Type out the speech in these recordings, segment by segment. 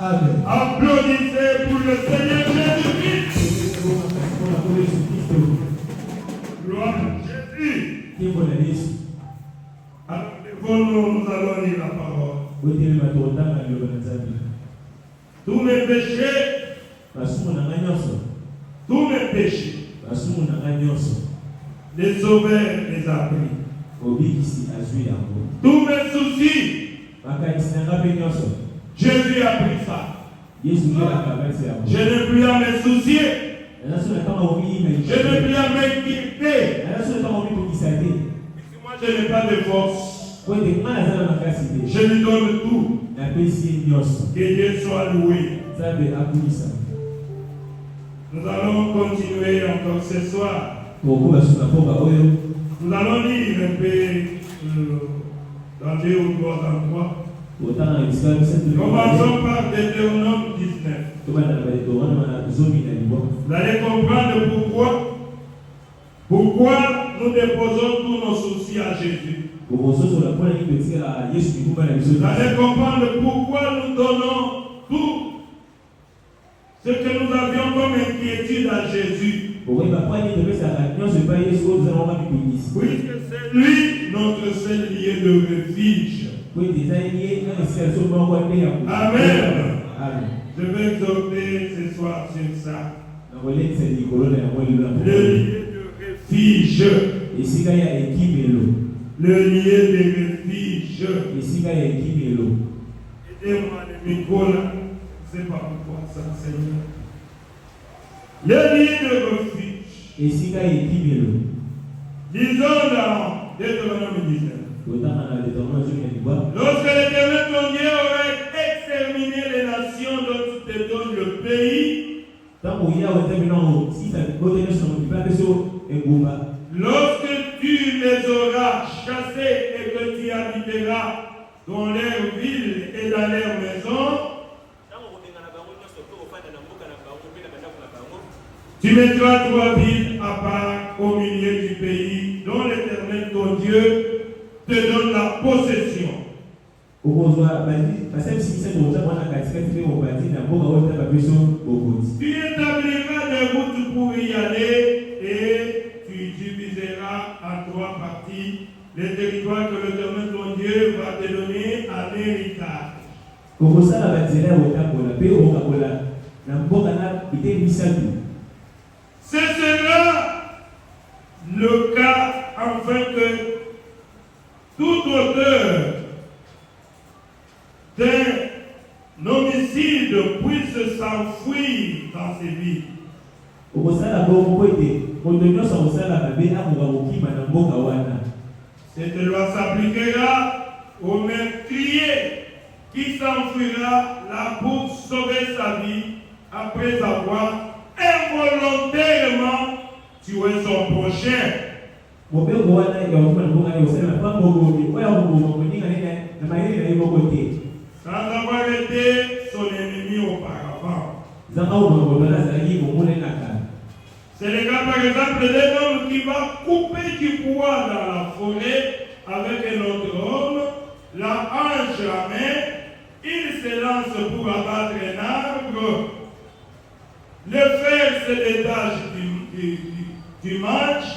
Amen. Applaudissez pour le Seigneur Jésus-Christ. Gloire à Jésus. Alors, nous allons lire la parole. Tous mes péchés, les sauveurs les a pris. Tous mes soucis, Jésus a pris ça. Je n'ai plus à me soucier. Je n'ai plus à m'inquiéter. Moi, je n'ai pas de force. Je lui donne tout. Que Dieu soit loué. Nous allons continuer encore ce soir. Nous allons lire un peu dans 2 ou 3 endroits. Commençons par Deutéronome 19. Vous allez comprendre pourquoi nous déposons tous nos soucis à Jésus. Vous allez comprendre pourquoi nous donnons tout ce que nous avions comme inquiétude à Jésus. Puisque c'est lui notre seul lieu de refuge. Amen. Je vais exhorter ce soir sur ça. Le lieu de refuge. Le lieu de refuge. Aidez-moi le micro là. Je ne sais pas pourquoi ça, Seigneur. Le lieu de refuge. Disons dans Deutéronome 19. Lorsque l'Éternel ton Dieu aurait exterminé les nations dont tu te donnes le pays, lorsque tu les auras chassés et que tu habiteras dans leurs villes et dans leurs maisons, tu mettras 3 villes à part au milieu du pays dont l'Éternel ton Dieu te donne la possession. Tu établiras des routes pour y aller et tu diviseras en 3 parties les territoires que l'Éternel ton Dieu va te donner en héritage. Ce sera le cas afin que tout auteur d'un homicide puisse s'enfuir dans ses vies. Cette loi s'appliquera au meurtrier qui s'enfuira là pour sauver sa vie après avoir involontairement tué son prochain. Sans avoir été son ennemi auparavant. C'est le cas par exemple d'un homme qui va couper du bois dans la forêt avec un autre homme, la hanche à main, il se lance pour abattre un arbre, le fer se détache du manche,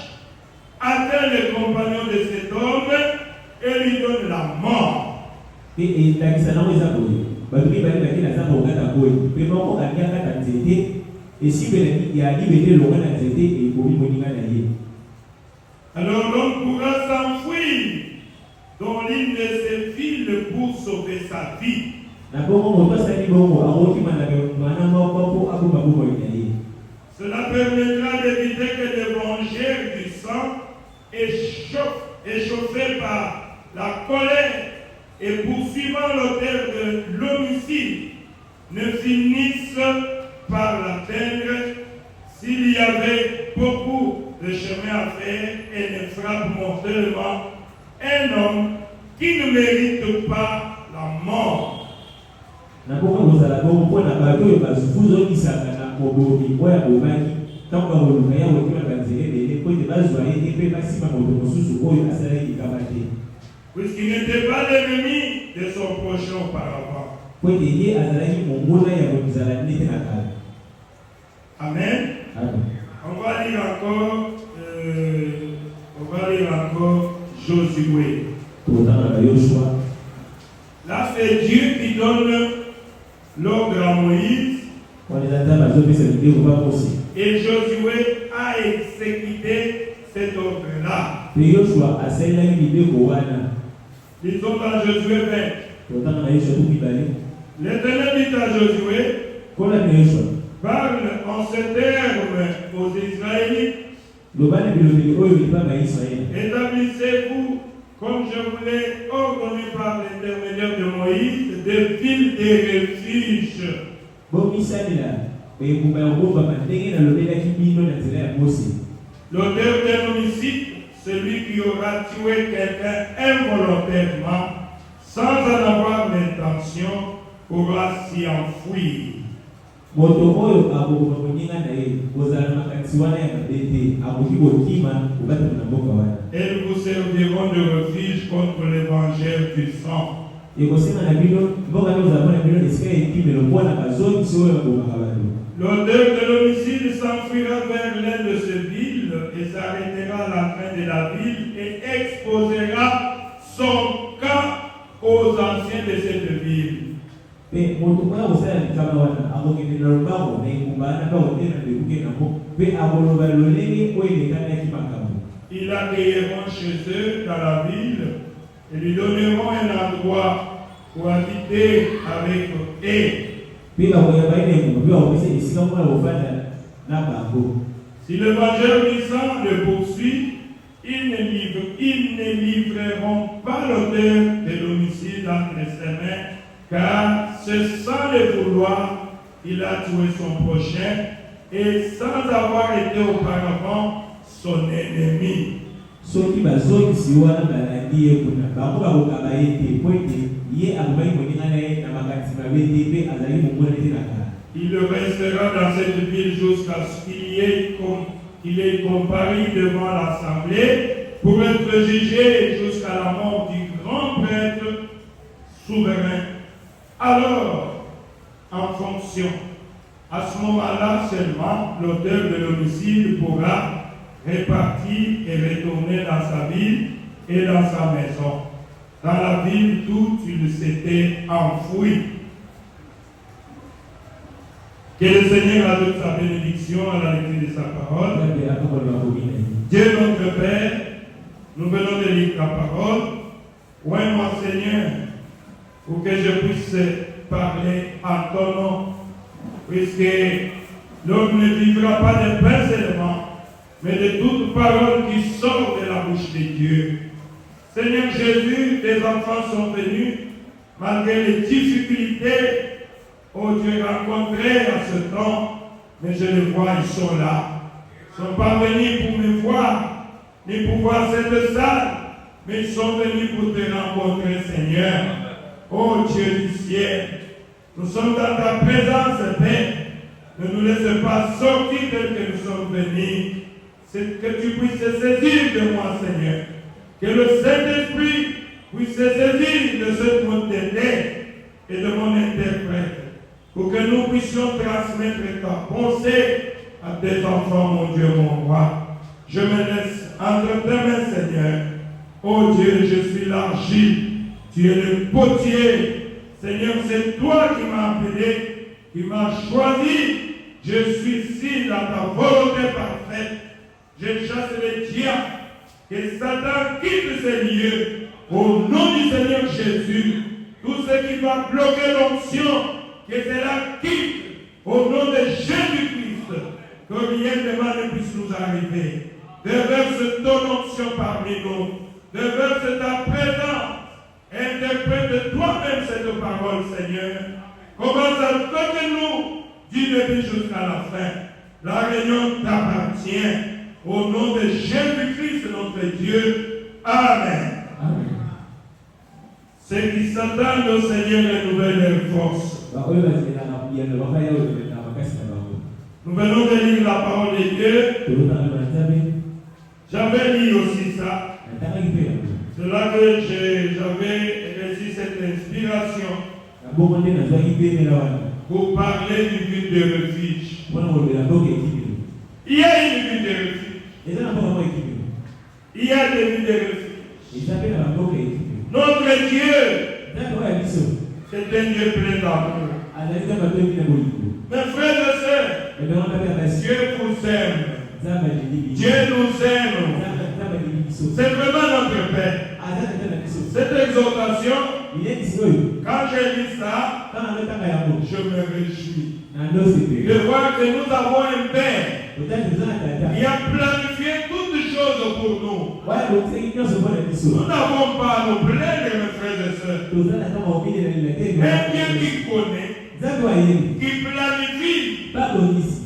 atteint les compagnons de cet homme et lui donne la mort. Alors l'homme pourra s'enfuir dans l'une de ces villes pour sauver sa vie. Cela permettra d'éviter que des vengeurs du sang échauffés par la colère et poursuivant l'auteur de l'homicide ne finissent par l'atteindre s'il y avait beaucoup de chemin à faire et ne frappe mortellement un homme qui ne mérite pas la mort. Puisqu'il n'était pas l'ennemi de son prochain auparavant. Amen. On va lire encore Josué. Là, c'est Dieu qui donne l'ordre à Moïse. Et Josué a exécuté cet ordre-là. Lisons dans Josué 20. L'Éternel dit à Josué, parle en ces termes aux Israélites. Établissez-vous, comme je vous l'ai ordonné par l'intermédiaire de Moïse, des villes de refuge. L'auteur d'un homicide, celui qui aura tué quelqu'un involontairement, sans en avoir l'intention, pourra s'y enfouir. Elles vous serviront de refuge contre les vengeurs du sang. L'auteur de l'homicide s'enfuira vers l'un de ces villes et s'arrêtera à l'entrée de la ville et exposera son cas aux anciens de cette ville. Ils l'accueilleront chez eux dans la ville et lui donneront un endroit pour habiter avec eux. Si le vengeur du sang le poursuit, ils ne livreront pas l'auteur de l'homicide entre ses mains, car c'est sans le vouloir qu'il a tué son prochain et sans avoir été auparavant son ennemi. Il restera dans cette ville jusqu'à ce qu'il ait comparu devant l'assemblée pour être jugé jusqu'à la mort du grand prêtre souverain. Alors, en fonction, à ce moment-là seulement, l'auteur de l'homicide pourra repartir et retourner dans sa ville et dans sa maison, dans la ville d'où il s'était enfoui. Que le Seigneur ajoute sa bénédiction à la lecture de sa parole. Dieu notre Père, nous venons de lire ta parole. Ouvre-moi, Seigneur, pour que je puisse parler en ton nom, puisque l'homme ne vivra pas de pain seulement, mais de toute parole qui sort de la bouche de Dieu. Seigneur Jésus, tes enfants sont venus, malgré les difficultés, oh Dieu, rencontrées à ce temps, mais je les vois, ils sont là. Ils ne sont pas venus pour me voir, ni pour voir cette salle, mais ils sont venus pour te rencontrer, Seigneur. Oh Dieu du ciel, nous sommes dans ta présence, Père. Ne nous laisse pas sortir tel que nous sommes venus. C'est que tu puisses saisir de moi, Seigneur. Que le Saint-Esprit puisse saisir de ce mot de terre et de mon interprète. Pour que nous puissions transmettre ta pensée à tes enfants, mon Dieu, mon roi. Je me laisse entre tes mains, Seigneur. Oh Dieu, je suis l'argile. Tu es le potier. Seigneur, c'est toi qui m'as appelé, qui m'as choisi. Je suis ici dans ta volonté parfaite. Je chasse les diables. Que Satan quitte ces lieux. Au nom du Seigneur Jésus, tout ce qui va bloquer l'onction, que cela quitte. Au nom de Jésus-Christ, que rien de mal ne puisse nous arriver. Déverse ton onction parmi nous. Déverse ta présence. Interprète toi-même cette parole, Seigneur. Commence à toquer nous du début jusqu'à la fin. La réunion t'appartient. Au nom de Jésus-Christ, notre Dieu. Amen. Amen. Ceux qui s'attendent au Seigneur renouvellent leurs forces. Nous venons de lire la parole de Dieu. J'avais lu aussi ça. C'est là que j'avais reçu cette inspiration. Pour parler d'une ville de refuge. Il y a une ville de refuge. Il y a des villes de refuge. Notre Dieu, c'est un Dieu plein d'amour. Mes frères et sœurs, Dieu vous aime. Dieu nous aime. C'est vraiment notre Père. Cette exhortation, quand je lis ça, je me réjouis de voir que nous avons un Père qui a planifié toutes choses pour nous. Nous n'avons pas à nous plaindre, mes frères et sœurs. Un Dieu qui connaît, qui planifie,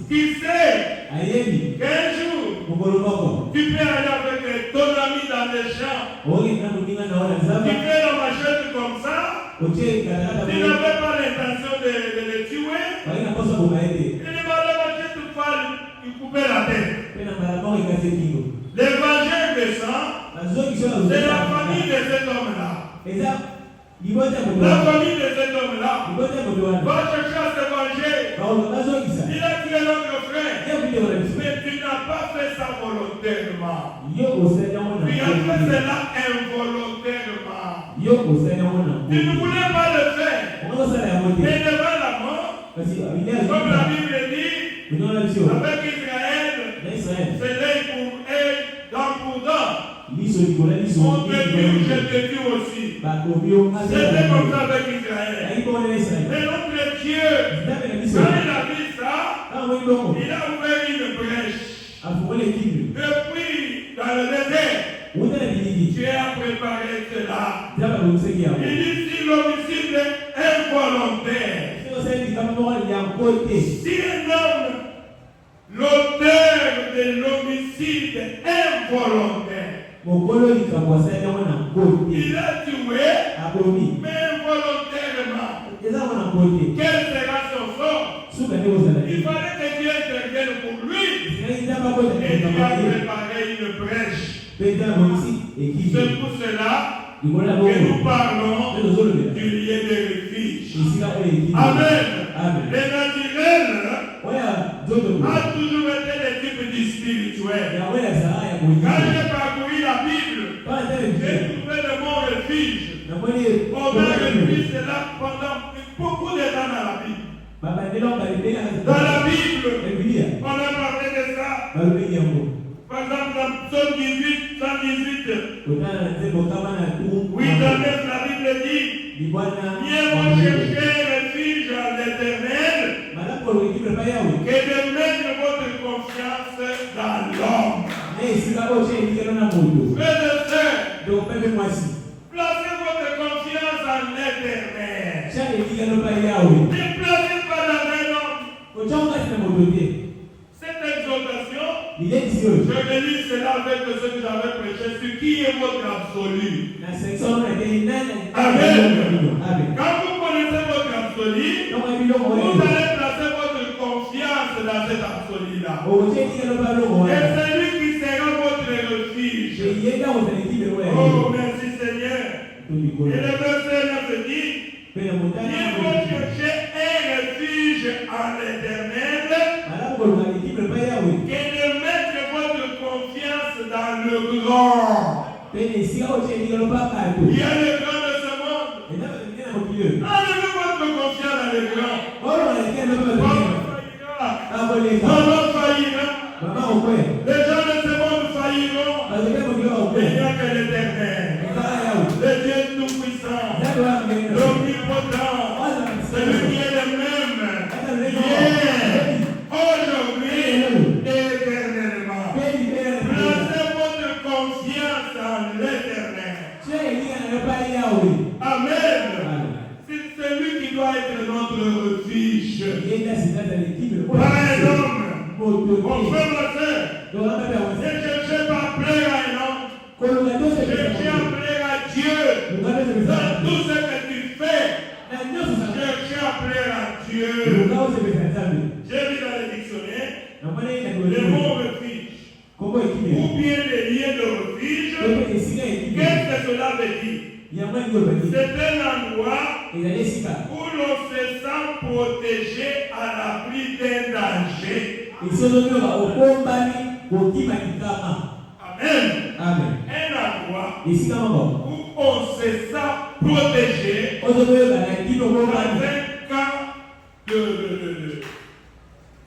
qui sait qu'un jour, tu peux aller avec ton ami dans les champs. Tu fais la machette comme ça. Tu n'avais pas l'intention de le tuer. Et la machette il coupait la tête. L'évangile descend. C'est la famille de cet homme-là. La famille de cet homme-là va chercher à se venger. Il a tué notre frère. Mais tu n'as pas fait ça volontairement. Tu as fait cela involontairement. Tu ne voulais pas le faire. Mais devant la mort, comme la Bible dit, avec Israël, c'est l'œil pour œil, dent pour dent. On te tue, je te tue aussi. C'était comme ça avec Israël. Mais notre Dieu, quand il a dit ça, il a ouvert une brèche. Depuis, dans le désert, Dieu a préparé cela. Il dit si l'homicide est involontaire, si un homme, l'auteur de l'homicide involontaire, il a tué, mais involontairement, quel sera son sort? Il fallait que Dieu intervienne pour lui. Et Dieu a préparé une brèche. C'est pour cela que nous parlons du lieu de refuge. Amen. Les naturels a toujours été des types du spirituel. Quand j'ai parcouru la Bible, j'ai trouvé le mot refuge. On a refuge cela pendant beaucoup de temps dans la Bible. Dans la Bible, on a parlé de ça. Par exemple, dans Psaume 18, 118, 8 à 9, la Bible dit, mieux vaut chercher refuge à l'Éternel que de mettre votre confiance dans l'homme. Frères et sœurs, placez votre confiance en l'Éternel. Ne placez pas dans un homme. Cette exhortation, je lis cela avec ce que j'avais prêché, ce qui est votre absolu. Amen. Quand vous connaissez votre absolu, vous allez placer votre confiance dans cet absolu-là. Et c'est lui qui sera votre refuge. Oh, merci Seigneur. Et le verset 9 dit, il faut chercher un refuge en l'Éternel et de mettre votre confiance dans le grand. Il y a le grand de ce monde. Enlevez votre confiance dans le grand. Maman faillira. Les gens de ce monde failliront. Mais il n'y a que l'Éternel. Le Dieu tout-puissant. L'omnipotent. Celui qui est le même. Hier, aujourd'hui et éternellement. Placez votre confiance en l'Éternel. Amen. C'est celui qui doit être notre refuge. Pas un homme. Mon frère, ma soeur, ne cherchez pas à plaire à un homme. Cherchez à plaire à Dieu. Dans tout ce que tu fais, cherchez à plaire à Dieu. J'ai vu dans le dictionnaire le mot refuge. Ou bien les liens de refuge. Qu'est-ce que cela veut dire? C'est un endroit où l'on se sent protégé à l'abri d'un danger. Amen. Amen. Un endroit où on se sent protégé dans un cas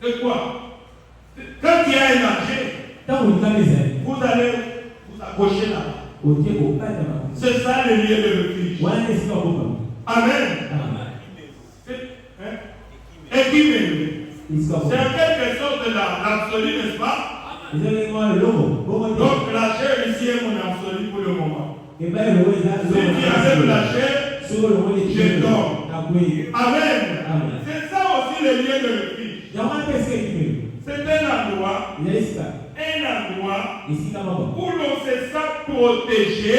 de quoi? Quand il y a un danger, vous allez vous accrocher là-bas. C'est ça le lieu de refuge. Amen. Équipez-vous. C'est en quelque sorte l'absolu, n'est-ce pas? Donc la chair ici est mon absolu pour le moment. Si tu enlèves la chair, je dors. Amen. C'est ça aussi le lieu de refuge. C'est un endroit où l'on se sent protégé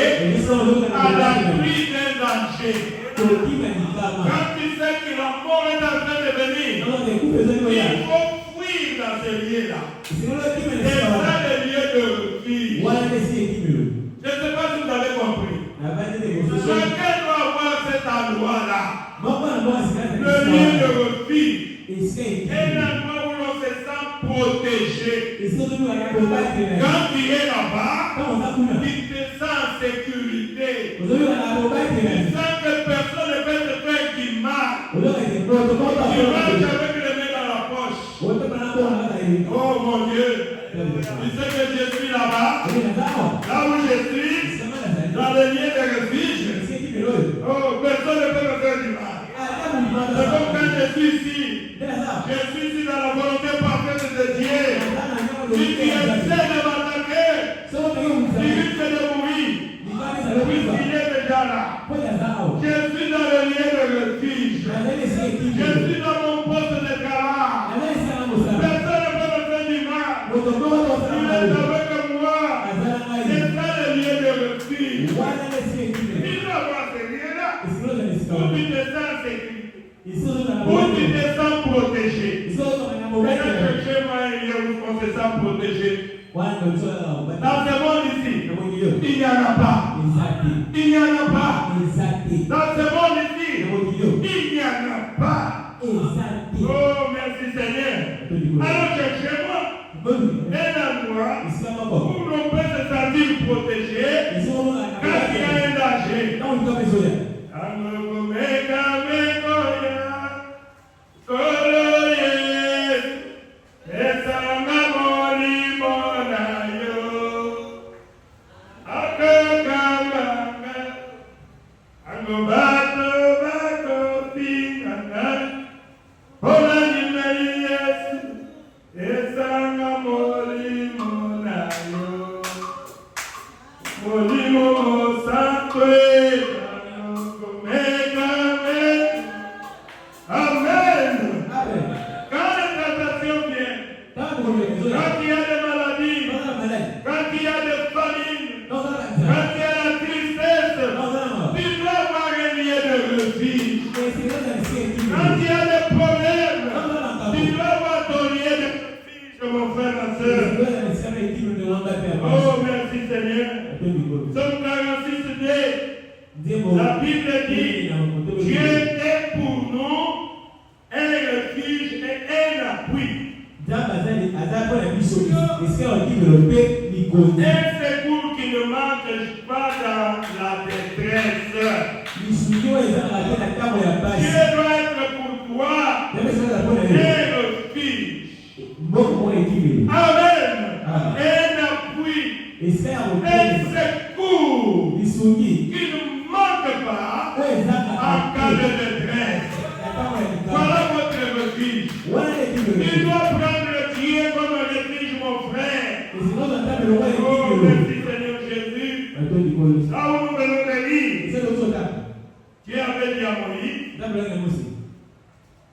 à l'abri d'un danger. Quand tu sais que la mort est en train de venir, il faut fuir dans ce lieu-là. C'est ça le lieu de refuge. Je ne sais pas si vous avez compris. Chacun doit avoir cet endroit-là. Le lieu de refuge. Un endroit où l'on se sent protégé. Quand tu es là-bas, tu te sens en sécurité. Tu sens que personne ne peut te faire du mal. Tu marches avec les mains dans la poche. Oh mon Dieu. Tu sais que je suis là-bas. Là où je suis, dans le lieu de refuge. Oh, personne ne peut me faire du mal. C'est comme quand je suis ici. Je suis ici dans la volonté parfaite de Dieu. Si tu essaies de m'attaquer, tu risques de mourir. Puisqu'il est déjà là. Je suis dans le lieu de refuge. Je suis dans mon poste de travail. Personne ne peut me faire du mal. Il est avec moi. C'est ça le lieu de refuge. Il doit avoir ce lieu-là. Où tu te sens en sécurité. Où tu te sens protégé. Peut-être que chez moi, on se sent protégé. Dans ce monde ici, il n'y en a pas. Il n'y en a pas. Dans ce monde ici, il n'y en a pas. Oh, merci Seigneur. Alors cherchez-moi un endroit où l'on peut se sentir protégé quand il y a un danger. Oh, merci Seigneur. Somme 46 la Bible dit Dieu est pour nous un refuge et un appui. Un secours qui ne manque pas dans la détresse. Dieu doit être pour toi un refuge. Amen. Un appui. Un secours qui ne manque pas en cas de détresse. Voilà votre refuge. Il doit prendre Dieu comme refuge, mon frère. Oh, merci Seigneur Jésus. Là où nous venons de lire, Dieu avait dit à Moïse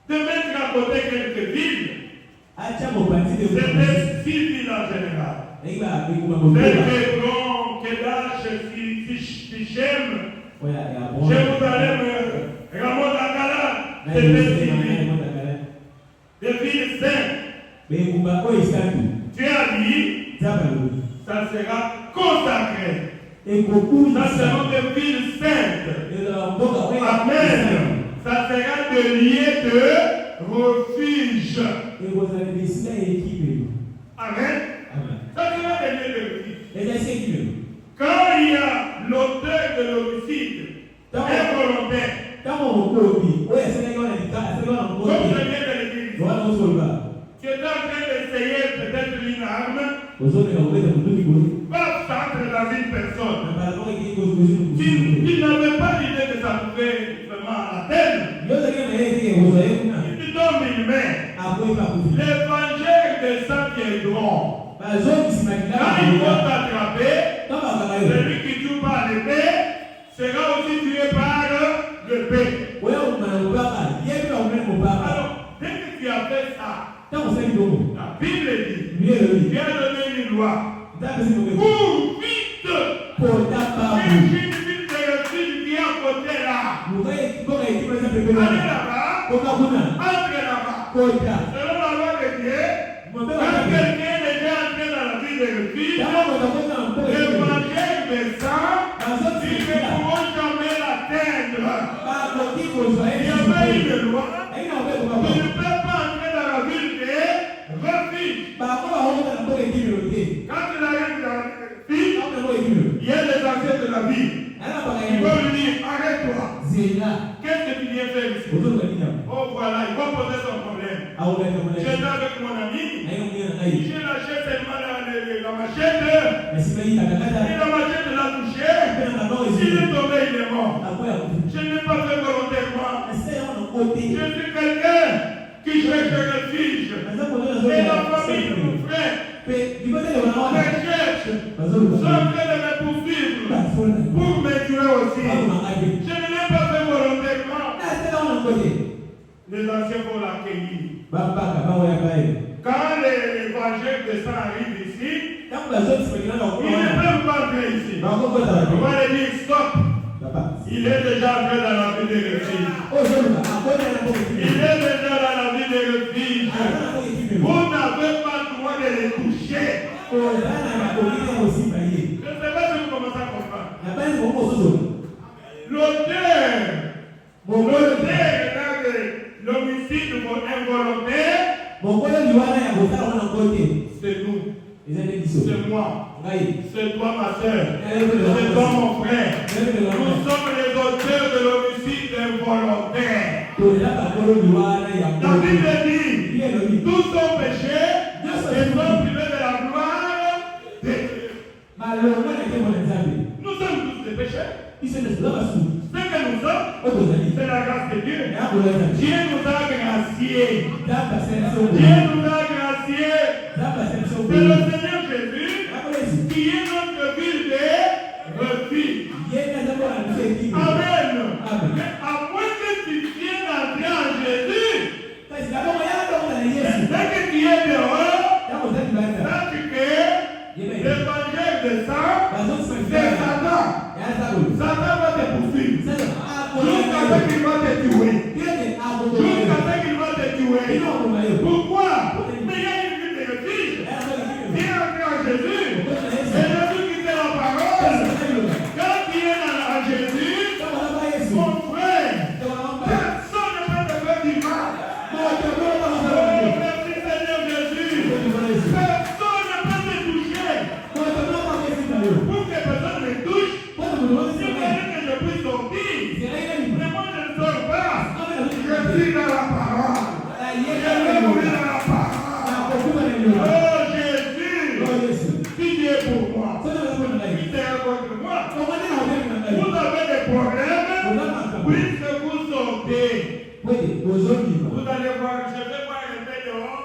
de mettre à côté quelques villes. C'était 6 villes en général. C'était Hébron, Kedash, Sichem, Jérusalem, Ramoth Akala. C'était 6 villes. Des villes saintes. Dieu a dit, ça sera consacré. Ça sera des villes saintes. Amen. Ça sera des lieux de refuge. Amen. Ça sera des lieux de refuge. Quand il y a l'auteur de l'homicide, involontaire, comme je viens de le dire, tu es en train d'essayer peut-être une arme, pas s'entrer dans une personne. Tu n'avais pas l'idée que ça pouvait vraiment atteindre. Tu donnes une main. L'évangile de Saint-Pierre-Dron. Quand il faut t'attraper, celui qui tue par l'épée sera aussi tué par l'épée. Alors, dès que tu as fait ça, la Bible dit, tu as donné une loi. Pour vite, une ville de refuge qui est à côté là. Allez là-bas, entre là-bas. Selon la loi de Dieu, quand quelqu'un est déjà entré dans la ville de refuge, l'évangile descend, ils ne pourront jamais l'atteindre. Il y avait une loi. Tu ne peux pas entrer dans la ville de refuge. Quand il arrive dans la ville, il y a les anciens de la ville. Ils vont lui dire, arrête-toi. Qu'est-ce que tu viens faire ici? Oh voilà, il va poser son problème. J'étais avec mon ami. J'ai lâché seulement la machette. Et la machette l'a touché. S'il est tombé, il est mort. Je n'ai pas fait volontairement. Je suis quelqu'un qui cherche refuge. Et la famille de mon frère me cherche. Sont en train de me poursuivre pour me tuer aussi. Je ne l'ai pas fait volontairement. Les anciens vont l'accueillir. Quand l'évangile de sang arrive ici, ils ne peuvent pas entrer ici. On va lui dire stop. Il est déjà entré dans la vie de refuge. Il est déjà dans la vie de refuge. Vous n'avez pas le droit de les toucher. Je ne sais pas si vous commencez à comprendre. L'auteur de l'homicide involontaire, c'est nous. C'est moi. C'est toi, ma soeur. C'est toi, mon frère. Nous sommes les auteurs de l'homicide involontaire. La Bible dit, tous sont péchés et sont privés de la gloire de Dieu. Nous sommes tous des pécheurs. Ce que nous sommes, c'est la grâce de Dieu. Dieu nous a graciés. Dieu nous a graciés. C'est le Seigneur Jésus qui est notre ville de refuge. Amen. Mais à moins que tu viennes entrer en Jésus, dès que tu es dehors, sache que l'évangile de sang, c'est Satan. Satan va te poursuivre. Jusqu'à ce qu'il va te tuer. Jusqu'à ce qu'il va te tuer. Pourquoi? Mais il y a une ville de refuge. Viens entrer en Jésus. C'est Jésus qui fait la parole. Quand tu es en Jésus, mon frère, personne ne peut te faire du mal. Oh, merci Seigneur Jésus. Personne ne peut te toucher. Pour que personne ne touche, si vous voulez que je puisse sortir, mais moi je ne sors pas. Je suis dans la parole. Je vais mourir dans la parole. Oh Jésus, si Dieu est pour moi, qui sera contre moi? Vous avez des problèmes, puisque vous sortez. Vous allez voir, je vais pas rester dehors.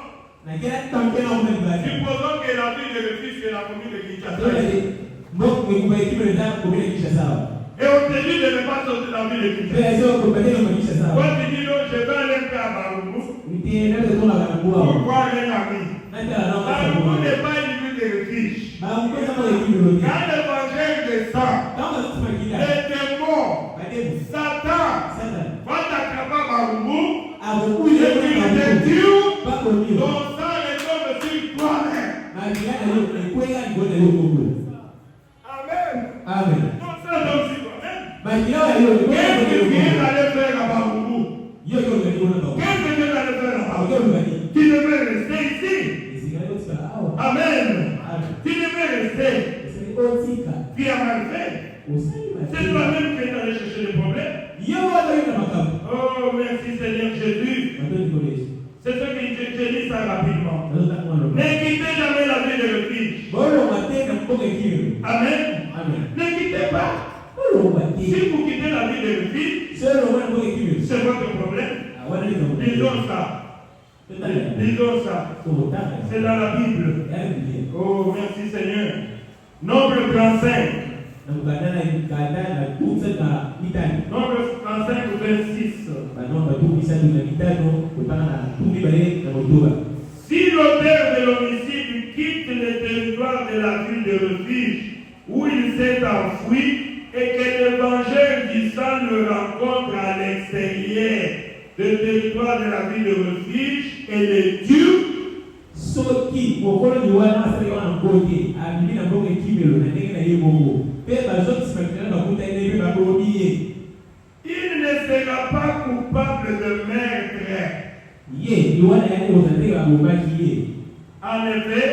Supposons que la ville de refuge, c'est la commune de Kinshasa. Et on te dit de ne pas sortir de la ville de Kinshasa. Quand tu dis non, je vais aller faire à Baroumou. Pour voir un ami. Baroumou n'est pas une ville de refuge. Quand l'évangile descend, les démons, Satan va t'attraper à Baroumou. Et tu le tues. Ton sang retombe sur toi-même. Amen. Amen. Seigneur Jésus. C'est ce que je dis ça rapidement. Ne quittez jamais la vie de refuge. Amen. Ne quittez pas. Si vous quittez la vie de refuge, c'est votre problème. Disons ça. Disons ça. C'est dans la Bible. Oh, merci Seigneur. Nombre 35. Nombre 35 ou 26. Si l'auteur de l'homicide quitte le territoire de la ville de refuge où il s'est enfoui et que l'évangile du sang le rencontre à l'extérieur du territoire de la ville de refuge et le tue, il ne sera pas coupable de meurtre. En effet,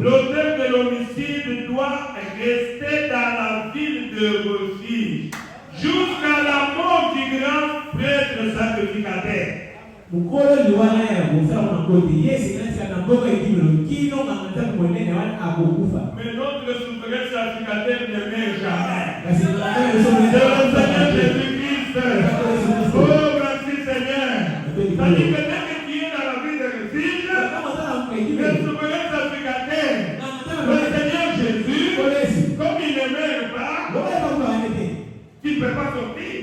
l'auteur de l'homicide doit rester dans la ville de refuge jusqu'à la mort du grand prêtre sacrificateur. Mais notre souverain sacrificateur ne meurt jamais. C'est le Seigneur Jésus-Christ. Oh, merci Seigneur. Ça dit que dès que tu es dans la vie de refuge, le souverain sacrificateur, le Seigneur Jésus, comme il ne meurt pas, tu ne peux pas sortir.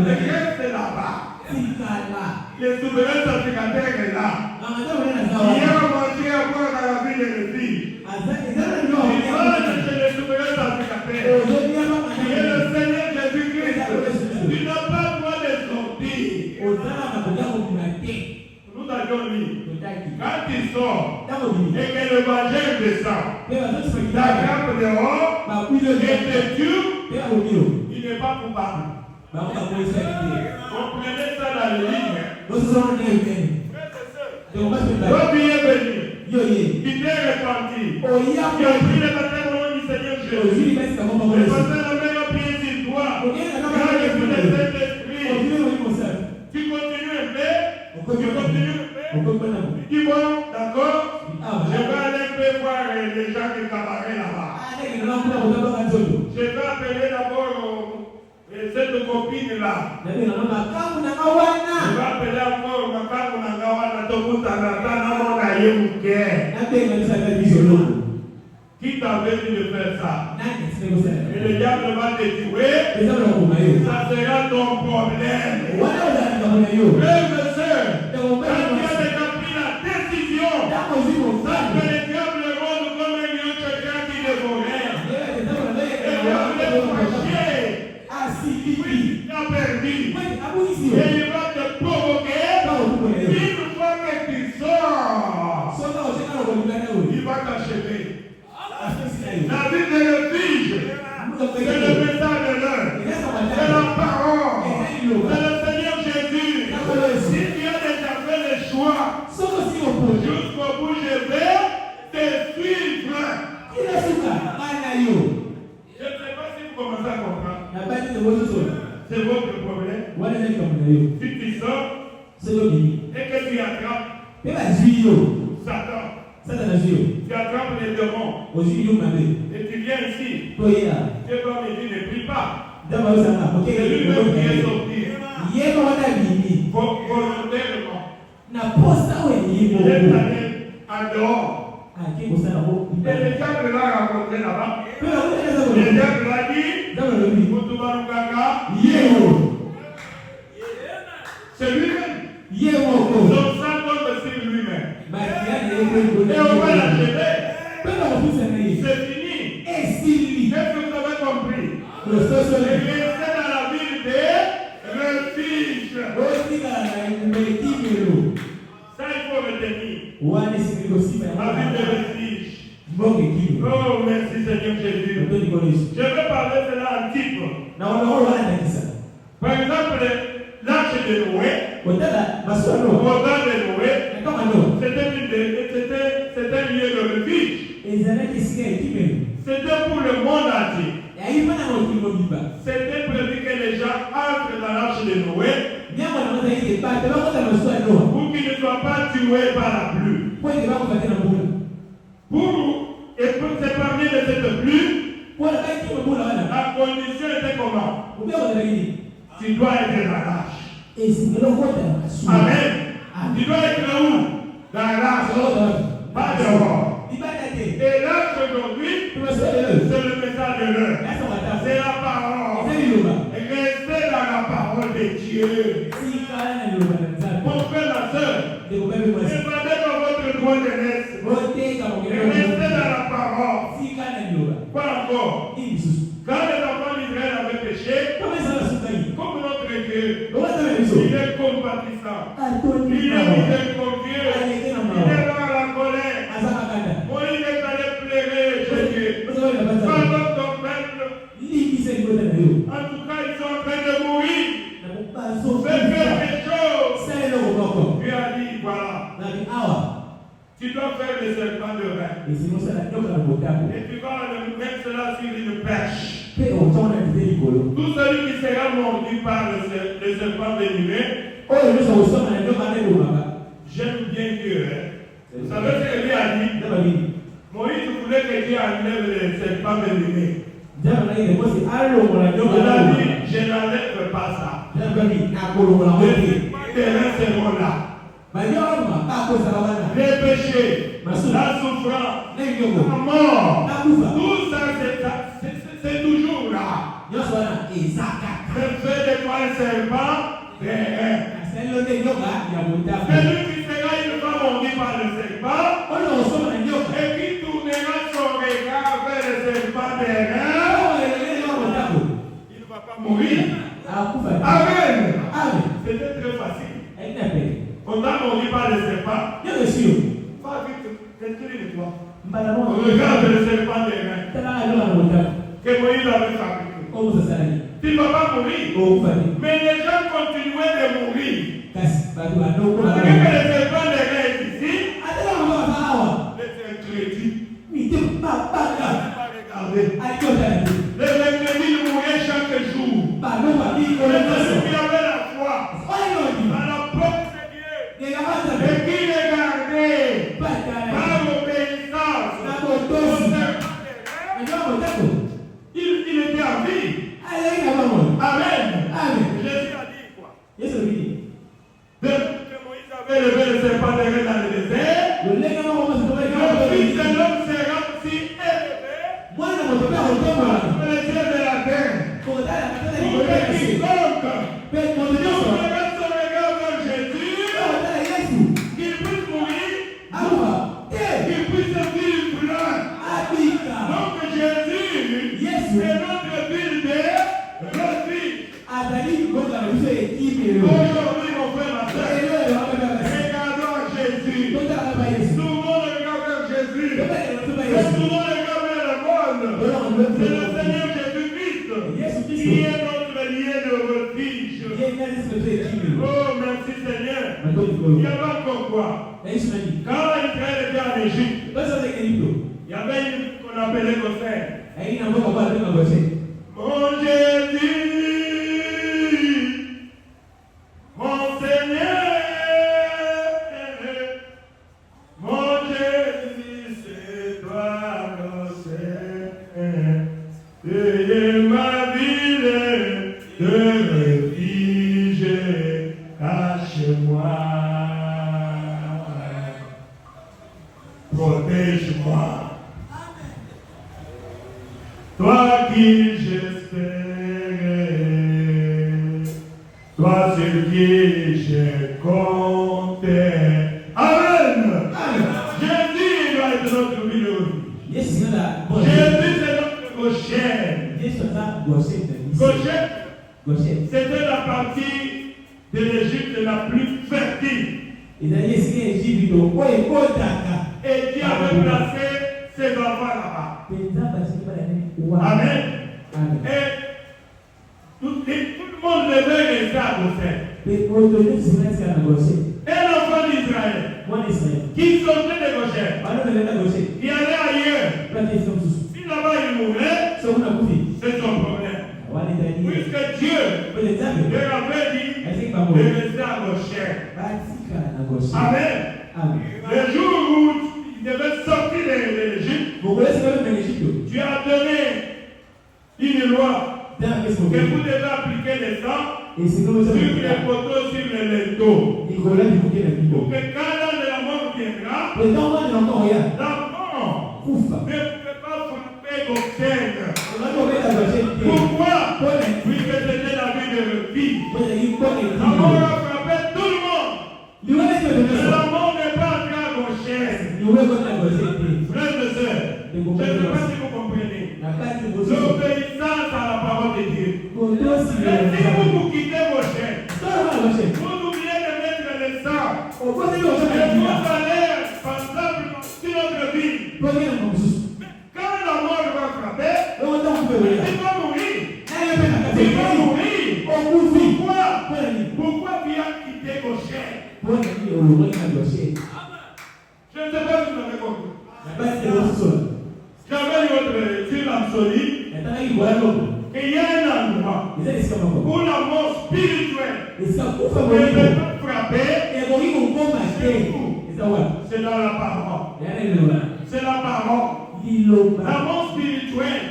Reste là-bas. Le souverain sacrificateur est là. Il a mangé à boire dans la vie de refuge. Il mange chez le souverain sacrificateur. Il est le Seigneur Jésus-Christ. Tu n'as pas le droit de sortir. Nous avions dit, quand tu sors et que l'évangile descend, la grappe dehors et te tue, il n'est pas coupable. Comprenez ça dans les lignes. L'homme est venu. Il t'est repenti. Il a pris le baptême au nom du Seigneur Jésus. Le baptême a prié sur toi. Quand il est le Saint-Esprit, tu continues un peu. Tu continues un peu. Tu dis bon, d'accord. Je vais aller un peu voir les gens qui cabaret là-bas. Je vais appeler d'abord cette copine-là. Je vais appeler encore ma femme Nangawana Tokutanatana Qui t'avait dit de faire ça? Et le diable va te tuer. Ça sera ton problème. Frères et sœurs, quand tu as déjà pris la décision, ça que le diable rôde comme un lion quelqu'un qui dévorait. Et il va te fâcher. Oui, il a perdu. Et il va te provoquer. Une fois que tu sors, il va t'achever. La vie de refuge, c'est le message de l'heure. C'est la parole. C'est le Seigneur Jésus. Si tu as déjà fait le choix, jusqu'au bout, je vais te suivre. Je ne sais pas si vous commencez à comprendre. C'est votre problème. Si tu sors et que tu attrapes Satan, tu attrapes les démons et tu viens ici. Dieu va me dire ne prie pas. C'est lui-même qui est sorti volontairement. Il est allé en dehors. Et le diable l'a rencontré là-bas. Le diable l'a dit Moutoumanoukaka, c'est lui-même. Son sang tombe sur lui-même. Et on va l'achever. C'est fini. Qu'est-ce que vous avez compris? Restez dans la ville de refuge. Ça, il faut retenir. La ville de refuge. Oh, merci Seigneur Jésus. Je vais parler de cela en titre. Par exemple, l'arche de Noé. Au temps de Noé, c'était un lieu de refuge. C'était pour le monde entier. C'était prévu que les gens entrent dans l'arche de Noé pour qu'il ne soit pas tué par la pluie. Et pour s'épargner de cette pluie, la condition était comment? Tu dois être dans l'arche. Amen. Tu dois être où? Dans l'arche. Pas dehors. Et l'arche aujourd'hui, c'est le message de l'heure. C'est la parole. Restez dans la parole de Dieu. Mon frère, ma soeur, dépendez dans votre droit de naissance. Restez dans la parole. Quoi encore? Quand les enfants d'Israël avaient péché, comme notre Dieu, il est compatissant, il est miséricordieux, il est dans la colère. Moïse est allé pleurer chez Dieu. Pardonne ton peuple. En tout cas, ils sont en train de mourir. Fais quelque chose. Dieu a dit, voilà. Tu dois faire des serpents de rein. Et tu vas mettre cela sur une perche. Tout celui qui sera mordu par le serpent venimeux, j'aime bien Dieu. Vous savez ce que Dieu a dit? Moïse voulait que Dieu enlève les serpents venimeux. Il a dit, je n'enlève pas ça. Les terrains seront là. Les péchés, la souffrance, la mort, tout ça c'est toujours là. Fais de toi un serpent terrain. Celui qui sera une fois mordu par le serpent et qui tournera son regard vers le serpent terrain, il ne va pas mourir. Amen. C'était très facile. On t'a mordu par le serpent. Pas vite, retire-toi. Regarde le serpent terrain que Moïse avait fabriqué. Tu ne vas pas mourir. Mais les gens continuaient de mourir. Parce que le serpent terrain est ici. Les incrédules. Les incrédules mouraient chaque jour. Les personnes qui avaient la foi à la porte de Dieu et qui regardaient par obéissance au serpent terrain, il était en vie. Amen. Jésus a dit quoi? Depuis que Moïse avait levé le serpent terrain dans le désert, le Fils de l'homme sera aussi élevé sur les cieux de la terre. Pour que quiconque tournera son regard vers Jésus, qu'il puisse mourir, qu'il puisse vivre plein. Donc Jésus est notre ville de refuge. Aujourd'hui, mon frère, ma soeur, regardons Jésus. Souvent le regard vers Jésus. Souvent le regard vers le monde. C'est le Seigneur Jésus-Christ qui est notre lieu de refuge. Oh, merci Seigneur. Il y avait encore quoi? Quand Israël était en Égypte, il y avait une qu'on appelait Gossin. Mon Jésus, mon Seigneur, mon Jésus, c'est toi, Gossin. Et ma ville de refuge, cache-moi, protège-moi. Toi qui j'espérais, toi sur qui je comptais. Amen. Jésus doit être notre milieu. Jésus c'est notre Goshen. Goshen, c'était la partie de l'Égypte la plus fertile. Et Dieu avait placé ses enfants là-bas. Amen. Et tout le monde devait rester à Goshen. Un enfant d'Israël qui sortait de Goshen, qui allait ailleurs, si là-bas il mourait, c'est son problème. Puisque Dieu leur avait dit de rester à Goshen. Amen. Le jour où il devait sortir de l'Égypte, tu as donné une loi que vous devez appliquer les sangs sur les poteaux, sur les linteaux. Pour que quand l'âge de la mort viendra, l'enfant ne peut pas frapper Goshen. Pourquoi? Puisque c'était la vie de vie. La mort a frappé tout le monde. Mais la mort n'est pas entrée à Goshen. Frères et sœurs, je ne sais pas si vous comprenez. L'obéissance à la parole de Dieu. Et si vous quittez Goshen, vous oubliez de mettre le sang. Et vous allez passable sur notre vie. Quand la mort va frapper, il va mourir. Il va mourir. Pourquoi tu as quitté Goshen? Je ne sais pas si vous avez compris. J'avais une autre sur l'absolu. Il y a un endroit où la mort spirituelle ne peut pas frapper. C'est dans la parole. C'est la parole. La mort spirituelle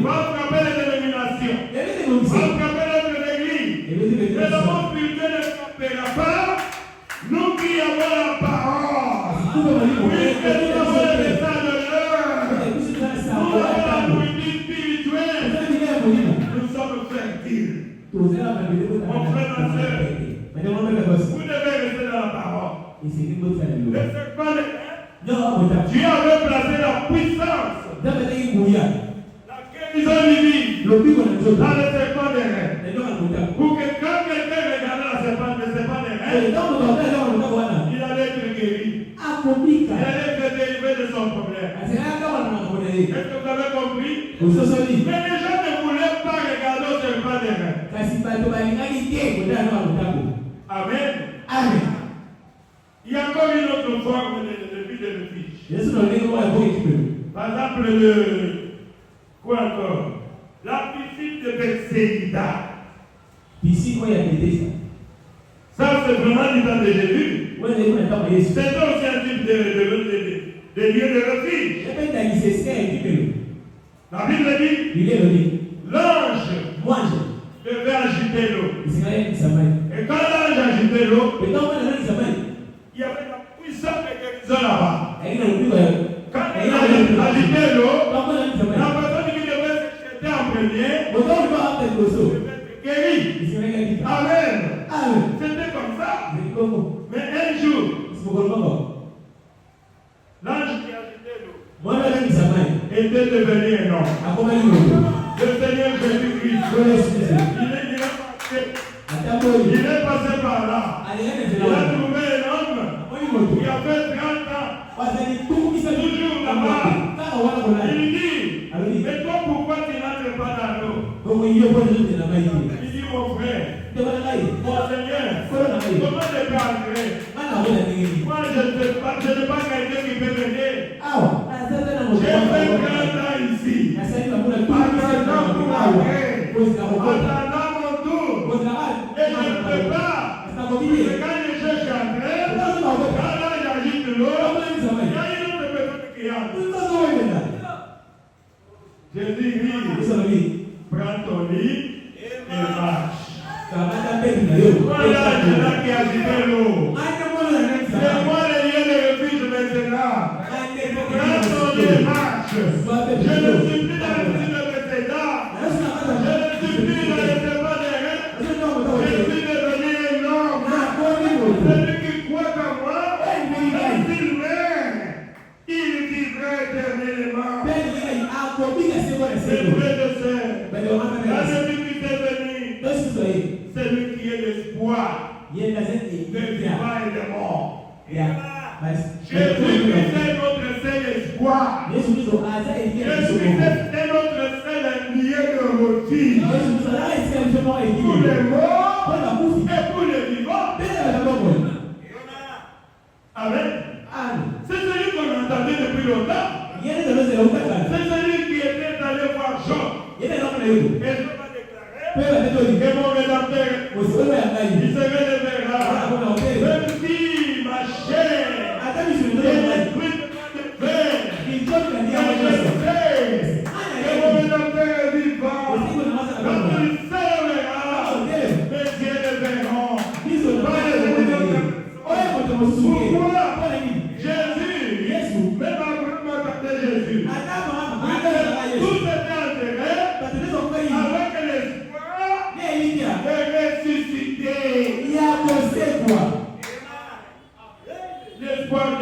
va frapper les dénominations, va frapper notre église. Mais la mort spirituelle ne frappera pas nous qui avons la parole. Oui, que nous avons le message de l'heure. Nous avons la politique spirituelle. Nous sommes fertiles. Mon frère, ma soeur, vous devez rester dans la parole. Le serpent tu avais placé la puissance, la guérison divine dans le serpent des reins. Pour que quand quelqu'un regardait le serpent des reins, il allait être guéri. Il allait être délivré de son problème. Est-ce que vous avez compris? Mais les gens ne voulaient pas regarder le serpent des reins. Amen. Il y a encore une autre forme de vie de refuge. Par exemple, quoi encore? La piscine de Bethsaïda. Ça, c'est vraiment du temps de Jésus. C'est aussi un type de lieu de refuge. La Bible dit, l'ange devait agiter l'eau. Et quand l'ange agitait l'eau, il y avait la puissance de guérison là-bas. Quand il agitait l'eau, la personne qui devait se jeter en premier devait être guérie. Amen. C'était comme ça. Mais un jour, l'ange qui agitait l'eau était devenu un homme. Le Seigneur Jésus-Christ, il est passé par là. Il a trouvé un homme qui a fait 30 ans, toujours là-bas. Il dit, mais toi pourquoi tu n'entres pas dans l'eau? Il dit, mon frère, mon Seigneur, comment je peux entrer? Moi je n'ai pas quelqu'un qui peut m'aider. J'ai fait 30 ans ici. Attendant pour entrer. Attendant mon tour. Et je ne peux pas. Quand je cherche à entrer, quand là j'agite l'eau, il y a une autre personne qui entre. Jésus dit, prends ton lit et marche. Voilà, c'est là qui agite l'eau. C'est moi le lieu de refuge maintenant. Prends ton lit et marche. Je ne suis plus dans le petit de Bethsaïda. Je ne suis plus dans le serpent des reins. Je suis devenu un homme. Celui qui croit en moi, s'il meurt, il vivra éternellement. C'est vrai de ça. La Jésus qui est venu, c'est lui qui est l'espoir de vivant et de mort. Jésus Christ est notre seul espoir. Jésus Christ est notre seul lieu de refuge. Pour les morts et pour les vivants. Amen. C'est celui qu'on entendait depuis longtemps. C'est celui qui était allé voir Job. Et Job a déclaré que mon rédempteur, il se relèvera. Même si ma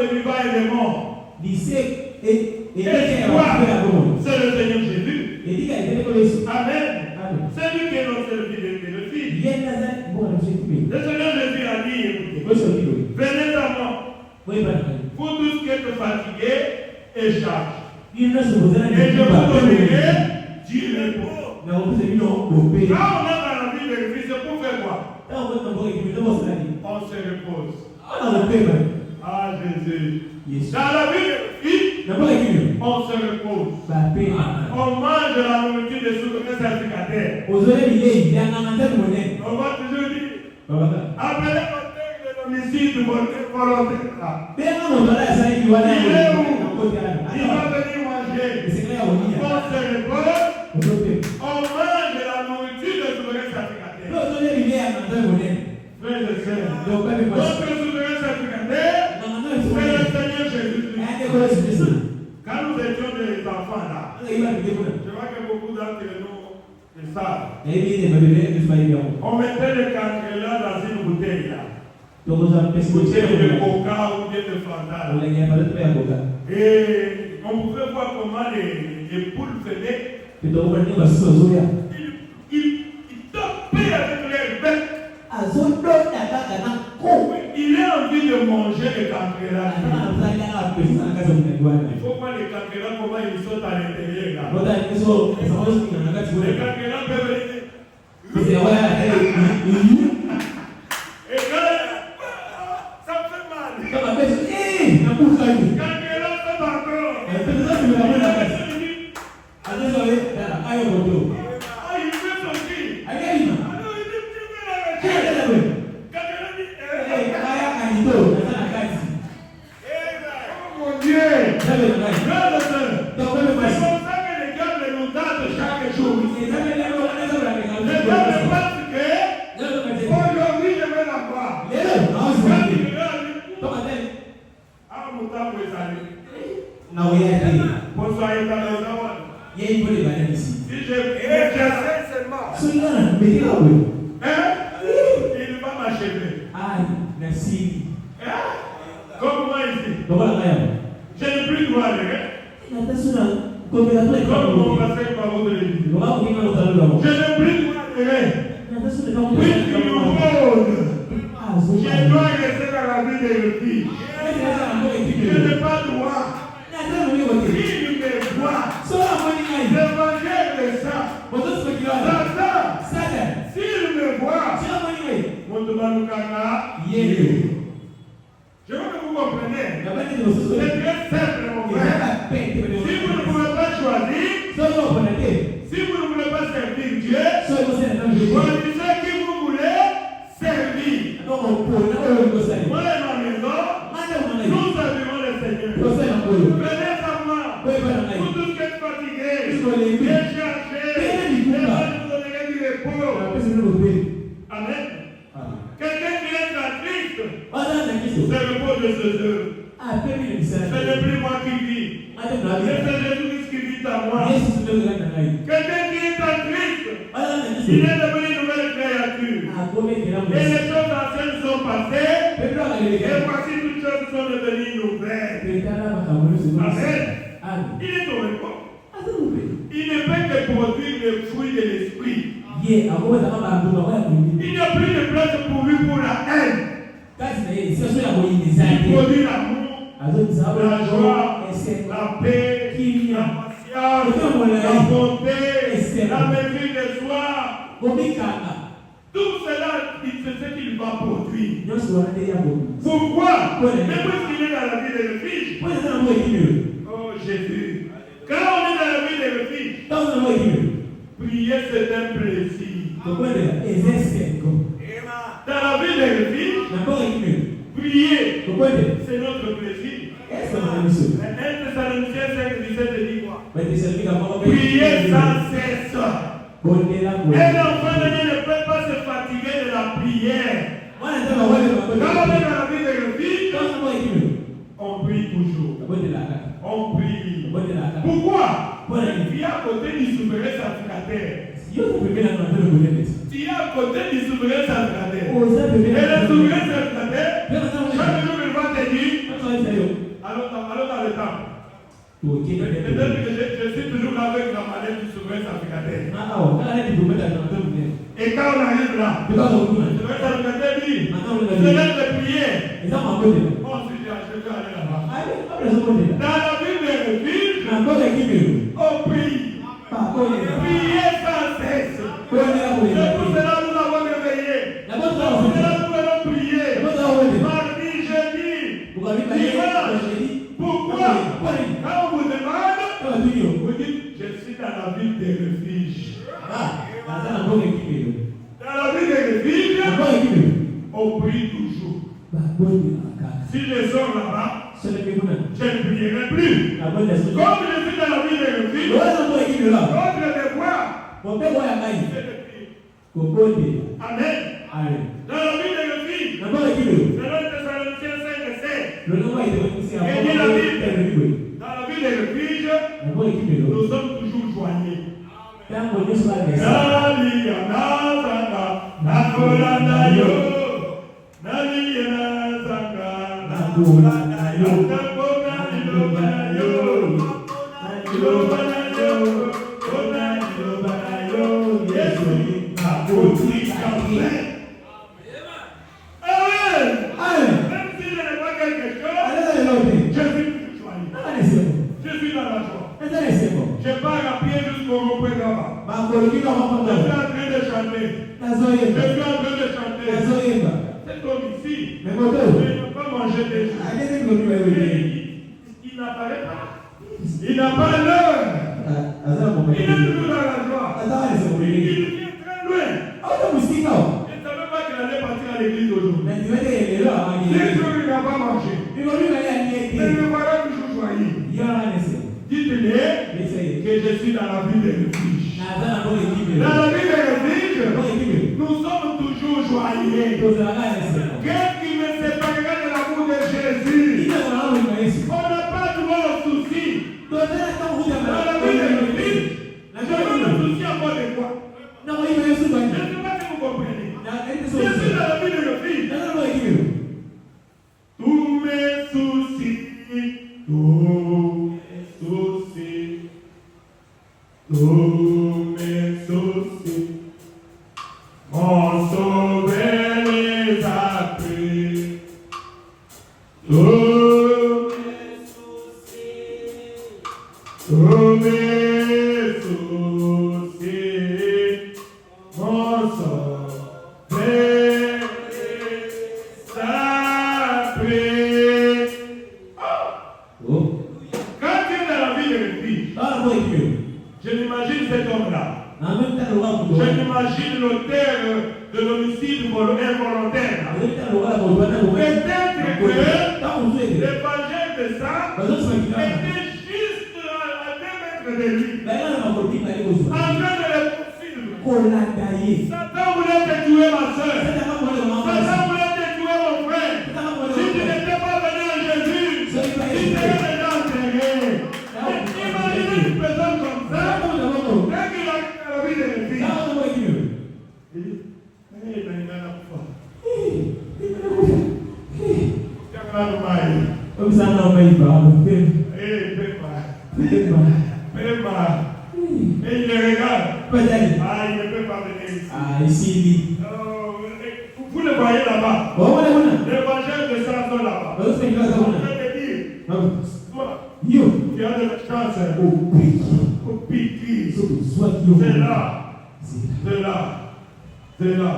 des vivants et des morts. Et toi, c'est le Seigneur Jésus. Amen. C'est lui qui est notre le Fils. Le Seigneur Jésus a dit, écoutez, venez à moi, vous tous qui êtes fatigués et chargés, et je vous donnerai du repos. Quand on est dans la vie de Christ, c'est pour faire quoi? On se repose. Ah Jésus. Dans la vie de Christ, on se repose. On mange la nourriture des souverains sacrificateurs. On va toujours dire, appelez notre texte de l'homicide volontaire. Il est où? Il va venir manger. On se repose. On mange la nourriture des souverains sacrificateurs. Frères et sœurs, notre souverain sacrificateur, c'est le Seigneur Jésus. Quand nous étions des enfants là, je vois que beaucoup d'entre nous le savent. On mettait le cancre-là dans une bouteille là. Bouteille de coca ou bien de fanta. Et on pouvait voir comment les poules venaient. Ils tapaient avec les becs. Il a envie de manger le cancre-là. Il faut voir les cancre-là, comment ils sautent à l'intérieur. Les cancre-là peuvent venir. Et quand ça me fait mal. Cancre-là saute encore. Ah, il fait sortir. Mon Dieu! C'est pour ça que les diables nous donnent chaque jour. Les diables pensent que aujourd'hui je vais la voir. Ah, mon temps pour les bonsoir, il est dans les si j'essaie seulement. Il va m'achever. Merci. Comme moi ici. Je n'ai plus droit à rien. Comme mon pasteur Paro de l'église. Je n'ai plus droit à rien. Puis tu me poses. Je dois rester dans la vie de l'Église. Je n'ai pas droit. Il me voit. L'évangile de ça. Satan. S'il me voit. Mon Tobalukana. Je veux que vous compreniez. C'est très simple, mon frère. Si vous ne pouvez pas choisir, si vous ne voulez pas servir Dieu, choisissez qui vous voulez servir. Moi et ma maison, nous servirons le Seigneur. Venez à moi. Vous tous qui êtes fatigués, déchargés, et moi je vous donnerai du repos. Amen. Quelqu'un qui est en Christ, c'est le repos de ses œuvres. Ce n'est plus moi qui vis. C'est Jésus-Christ qui vit en moi. Quelqu'un qui est en Christ, il est devenu une nouvelle créature. Et les choses anciennes sont passées. Et voici toutes choses sont devenues nouvelles. Amen. Il est au repos. Il ne peut que produire les fruits de l'esprit. Il n'y a plus de place pour lui pour la haine. Il produit l'amour, la joie, la paix, la patience, la bonté, la maîtrise de soi. Tout cela, c'est ce qu'il va produire. Pourquoi? Mais puisqu'il est dans la vie de l'Église. Oh Jésus. Quand on est dans la vie de l'Église, prier c'est un plaisir. Dans la vie de l'Église, prier c'est notre plaisir. 1 Thessaloniciens 5:17 dit quoi? Prier sans cesse. Un enfant ne peut pas se fatiguer de la prière. Quand on est dans la vie de l'Église, on prie toujours. On prie. Pourquoi? Tu es à côté du souverain sacrificateur. Tu es à côté du souverain sacrificateur. Et le souverain sacrificateur, chaque jour il va te dire, exemple. Ok. Peut-être que je suis toujours là avec la maladie du souverain africaine. Et quand on arrive là, le souverain africain dit, je laisse de prier. Bon, si je vais aller là-bas. Dans la ville de refuge, on prie. Priez sans cesse. C'est pour cela que nous avons réveillé. C'est pour cela que nous allons prier. Mardi, jeudi, dimanche. Pourquoi? Quand on vous demande, vous dites, je suis dans la ville des refuges. Dans la ville des refuges, on prie toujours. Si je sors là-bas, je ne prierai plus. Comme je suis dans la ville des refuges, votre devoir, c'est de prier. Amen. Dans la ville des refuges, selon Thessaloniciens 5 et 7, et dit la Bible, dans la ville des refuges, nous sommes toujours joignés. Je pars à pied jusqu'au rond-point là-bas. Je suis en train de chanter. Cet homme ici, il n'a pas mangé des choses. Il n'apparaît pas. Il n'a pas l'heure. Il est toujours dans la joie. Il vient très loin. Je ne savais pas qu'il allait partir à l'église aujourd'hui. Les jours, il n'a pas mangé. Mais le voilà toujours joyeux. Dites-lui que je suis dans la ville des refuges. Dans la ville des refuges, nous sommes toujours joyeux. Qu'est-ce qui me séparera de l'amour de Jésus? On n'a pas droit aux soucis. Dans la ville des refuges, je me soucie à moi de quoi? Je ne sais pas si vous comprenez. Je suis dans la ville des refuges. Tous mes soucis, tous mes soucis, mon sauveur les a pris. Tous mes soucis, mon sauveur les a pris. Quand tu es dans la vie de refuge, je m'imagine cet homme-là. Je m'imagine l'auteur de l'homicide involontaire. Peut-être que l'évangile de ça était juste à 2 mètres de lui. En train de le poursuivre. Satan voulait te tuer, ma soeur. Satan voulait te tuer, mon frère. Si tu n'étais pas venu à Jésus, tu serais déjà enterré. Imaginez une personne comme ça. Dès qu'il a la vie de filles. Il dit, il m'a pas. Et il le regarde. Ah, il ne peut pas venir ici. Vous le voyez là-bas. L'évangile de Samson là-bas. Je vais te dire, toi, tu as de la chance au piquet. C'est là.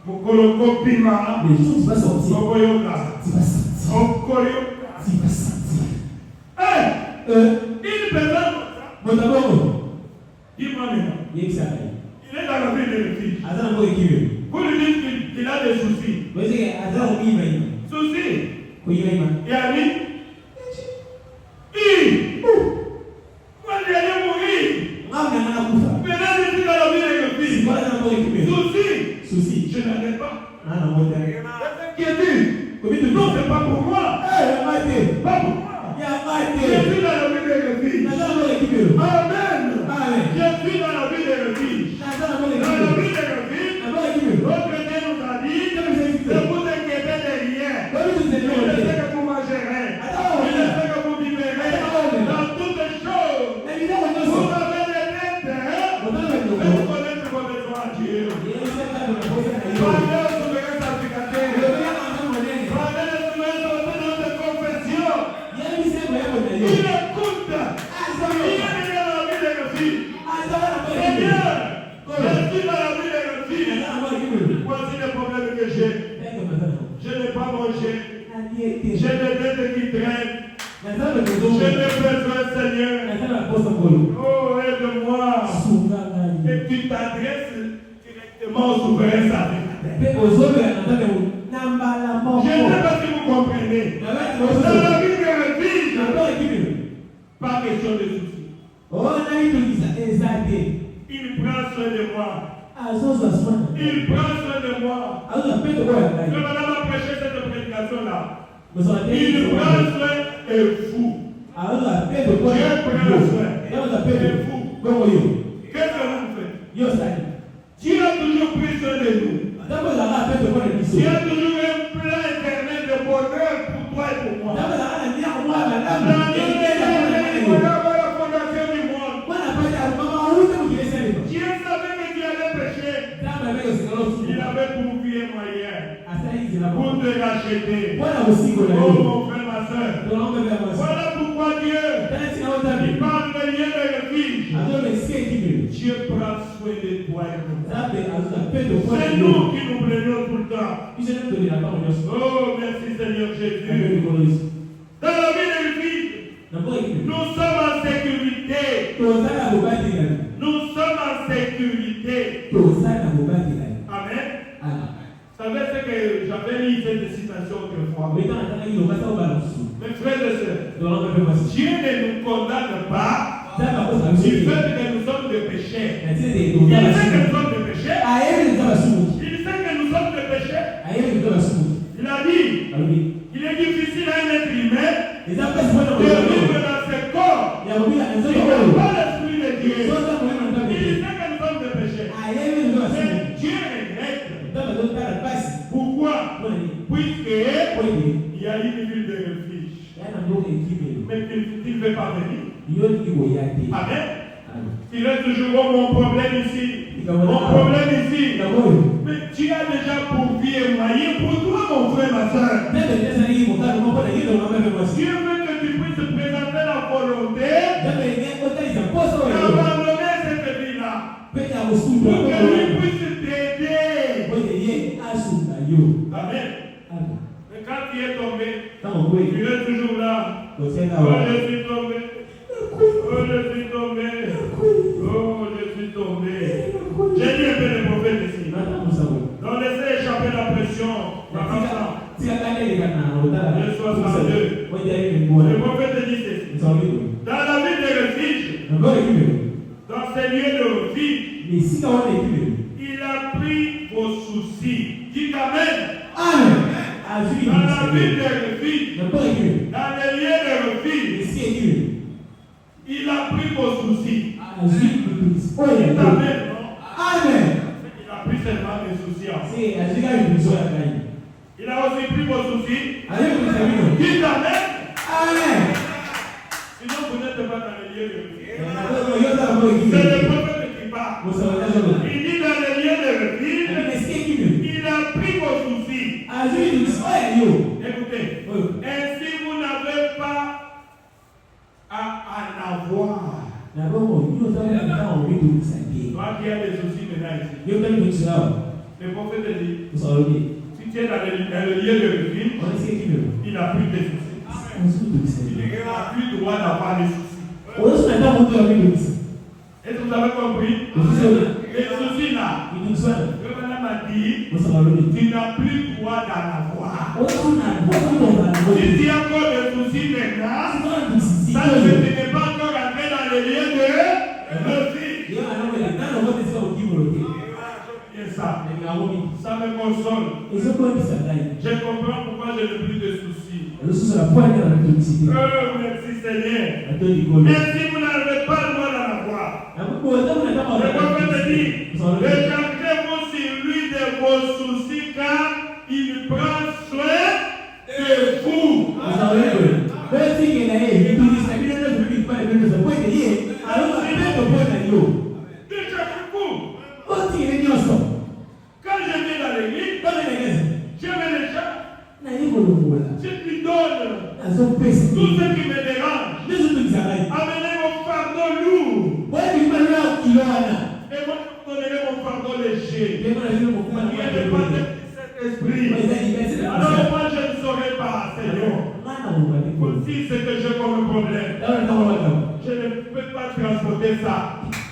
Mon colonco pima. Les choses vont sortir. Mon koyoka. Tu vas sentir. Mon koyoka. Tu vas sentir. Une personne comme ça. Dis-moi maintenant. Il est dans la ville de refuge. Vous lui dites qu'il a des soucis. Soucis. Il a dit. Quand il allait mourir. Maintenant, je suis dans la ville de refuge. Soucis. Je n'en ai pas. Inquiétude. Non, c'est pas pour moi. Pas pour moi. Je suis dans la vie des refuges. Amen. Je suis dans la vie des refuges. Dans la vie des refuges, notre Dieu nous a dit de vous inquiéter de rien. Je sais que vous mangerez. Je sais que vous vivrez. manger. J'ai des dettes qui traînent. J'ai des besoins, Seigneur. Oh, aide-moi. Et tu t'adresses directement au souverain Satan. Je ne sais pas si vous comprenez. Dans la vie de refuge, pas question de soucis. Il prend soin de moi. Il prend soin de moi. Que madame a prêché cette prédication-là. Il prend soin de vous. Dieu prend soin de vous. Qu'est-ce que vous faites? Dieu a toujours pris soin de nous. Dieu a toujours un plan éternel de bonheur pour toi et pour moi. La fondation du monde. Dieu savait que tu allais pécher. Il avait trouvé un moyen pour te racheter. Oh mon frère, ma soeur. Voilà pourquoi Dieu, il parle de lien de refuge. Dieu prend soin de toi et de moi. C'est nous qui nous plaignons tout le temps. Oh, merci Seigneur Jésus. Dans la vie de refuge, nous sommes en sécurité. Nous sommes en sécurité. Amen. Vous savez ce que j'avais lu cette citation autrefois. Mes frères et sœurs, Dieu ne nous condamne pas du fait que nous sommes des pécheurs. Il sait que nous sommes des pécheurs. Il sait que nous sommes des pécheurs. Il a dit, il est difficile à un être humain de vivre dans ce corps. Il n'a pas l'esprit de Dieu. Il sait que nous sommes des pécheurs. Mais Dieu regrette. Pourquoi? Puisqu'il y a une ville de refuge. Mais il ne veut pas venir. Amen. Il est toujours mon problème ici. Mon problème ici. Mais tu as déjà pourvu un moyen pour toi, mon frère, ma soeur. Dieu veut que tu puisses présenter la volonté d'abandonner cette vie-là. Pour que lui puisse t'aider. Amen. Mais quand tu es tombé, tu es toujours là. Oh, je suis tombé. Oh, je suis tombé. Oh, je suis tombé. J'ai dit un peu le prophète ici. Donc laissez échapper la pression. Le 62. Le prophète dit ceci. Dans la vie de refuge, dans ces lieux de refuge, il a pris vos soucis. Dites Amen. Dans la vie de refuge, dans les lieux de refuge, il a pris vos soucis. Dites Amen, non? Il a pris seulement mes soucis. Il a aussi pris vos soucis. Dites Amen. Sinon, vous n'êtes pas dans les lieux de refuge. C'est le prophète qui parle. Il dit dans les lieux de refuge, il a pris vos soucis. Écoutez, ainsi vous n'avez pas à en avoir. Toi qui as des soucis maintenant ici. Le prophète dit, si tu es dans le lieu de refuge, il n'a plus de soucis. Il n'a plus le droit d'avoir des soucis. Est-ce que vous avez compris? Les soucis là, le madame a dit, tu n'as plus le droit d'en avoir. Si tu as encore des soucis maintenant, ça ne pas encore rentré dans les lieux de refuge. Ça me console. Je comprends pourquoi je n'ai plus de soucis. Merci Seigneur. Merci, vous n'avez pas le droit d'en avoir. Le prophète dit, rechargez-vous sur lui de vos soucis car il prend soin de vous. Déjà beaucoup. Quand je viens dans l'église, je mets les gens. Je lui donne tout ce qui me dérange. Amenez mon fardeau lourd. Et moi, je vous donnerai mon fardeau léger. Il n'y a pas de cet esprit. Alors moi, je ne saurais Voici ce que j'ai comme problème. Je ne peux pas transporter ça.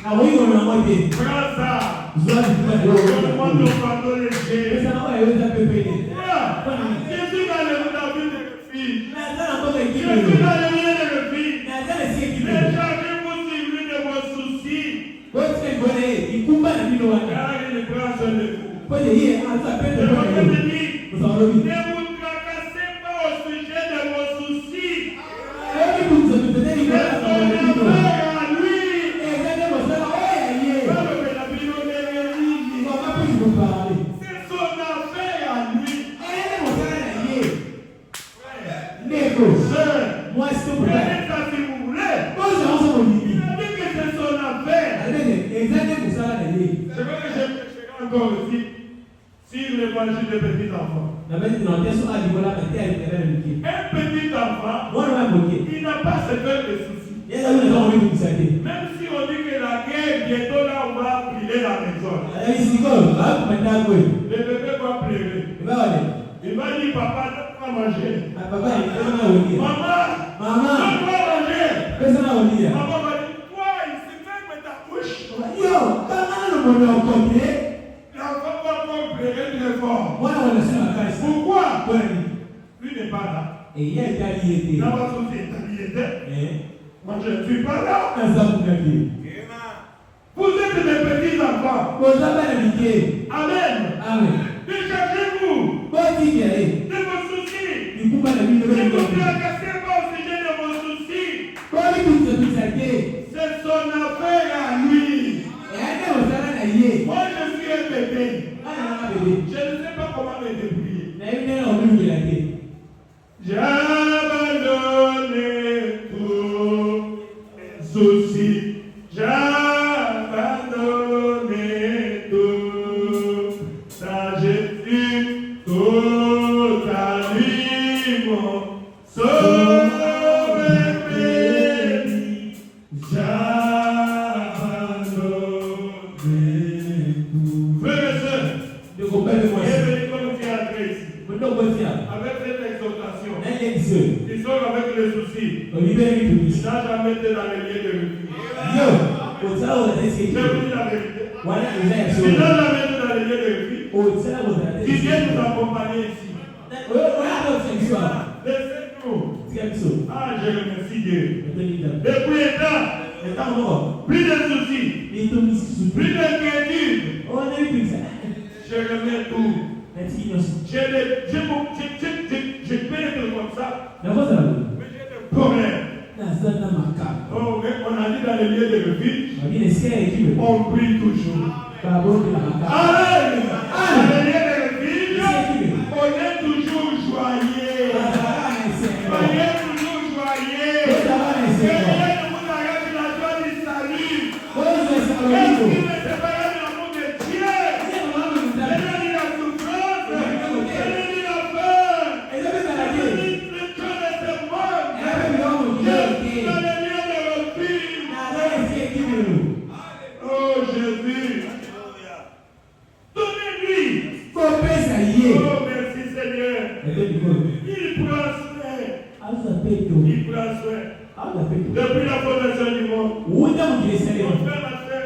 Prends ça. Donne-moi ton fardeau léger. Voilà. Je suis dans le David de refus. Je suis dans le lien de refus. Déchargez-vous sur lui de vos soucis. Car il prend soin de vous. Je vous dis, ne vous tracassez pas au sujet de vos soucis. C'est son affaire à lui. C'est son affaire à lui. Prenez ça si vous voulez. Il a dit que c'est son affaire. C'est vrai que je prêcherai encore ici sur l'évangile des petits enfants. Un petit enfant, il n'a pas ce cœur de soucis. Même si on dit que la guerre, bientôt là, on va brûler la maison. Le bébé va pleurer. Il va dire, papa, donne-moi manger. Maman, donne-moi manger. Maman va dire, toi, il s'est fait ta bouche. L'enfant va encore pleurer très fort. Pourquoi? Lui n'est pas là. Dans votre société, moi je ne suis pas là. Vous êtes des petits enfants. Amen. Déchargez-vous de vos soucis. Ne vous tracassez pas au sujet de vos soucis. C'est son affaire à lui. Moi je suis un bébé. Je ne sais pas comment me débrouiller. J'ai abandonné tous mes soucis. J'ai abandonné tout. Ça, Jésus, tout à lui, mon sauveur béni. J'ai abandonné tout. Frères et sœurs, bienvenue comme tu es entré ici. Avec cette exhortation, ils sont avec les soucis. Il n'a jamais été dans les lieux de refus. Je vous dis la vérité. Il n'a jamais été dans les lieux de refus. Qui vient nous accompagner ici. Laissez-nous. Ah, je remercie Dieu. Depuis un temps, plus de soucis, plus d'inquiétude. Je remets tout. Je peux être comme ça. Mais j'ai des problèmes. Oh, mais on a dit dans les lieux de refuge, on prie toujours. Amen. Dans les lieux de refuge, on est toujours joyeux. Soyez toujours joyeux. Que rien ne vous arrête de la joie du salut. Qu'est-ce qui me sépare de l'amour de Dieu? Oh Jésus, donnez-lui. Oh merci Seigneur. Il prend soin. Il prend soin. Depuis la fondation du monde. Mon frère, ma soeur,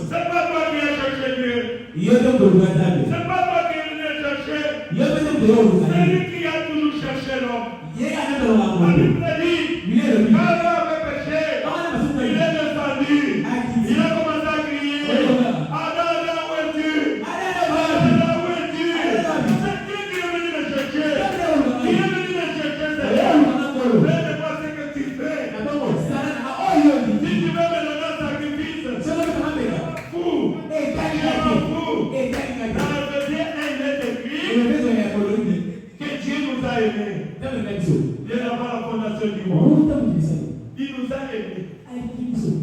c'est pas toi qui as cherché Dieu. C'est pas toi qui l'as cherché. C'est lui qui a toujours cherché l'homme. La Bible dit, quand l'homme avait péché, il est descendu. Il a commencé à crier, Adam, où es-tu? Adam, où es-tu? C'est Dieu qui est venu me chercher. Qui est venu me chercher, c'est Dieu. Fais de moi ce que tu fais. Si tu veux me donner un sacrifice, fou. Fou. Dans le verset 1, il est écrit que Dieu nous a aimés. Dès avant la fondation du monde. Il nous a aimés.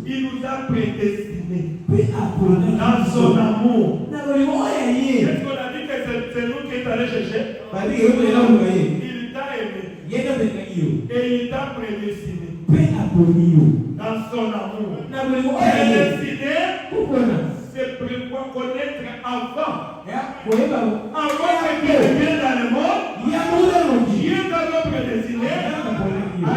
Il nous a prédestinés dans son amour. Est-ce qu'on a dit que c'est nous qui est allé chercher? Il t'a aimé. Et il t'a prédestiné dans son amour. Prédestiné, c'est prévoir connaître avant. Avant que Dieu vienne dans le monde, Dieu t'a prédestiné à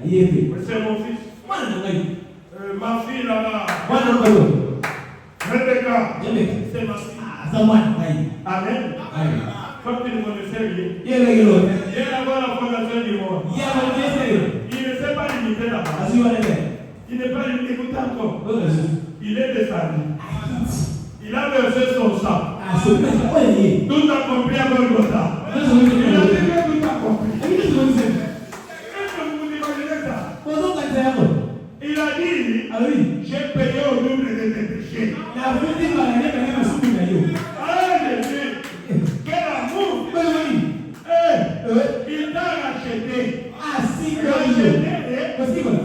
Oui, c'est mon fils. Ma fille là-bas. Rebecca, c'est ma fille. Amen. Comme tu ne connaissais rien. Il est là-bas la fondation du monde. Il ne s'est pas limité là-bas. Il n'est pas limité, écoutez encore. Il est descendu. Il a versé son sang. Tout accompli à Golgotha. Il a dit que tout accompli. Est-ce que vous imaginez ça? Il a dit, j'ai payé au double de tes péchés. Jésus, quel amour! Il t'a racheté.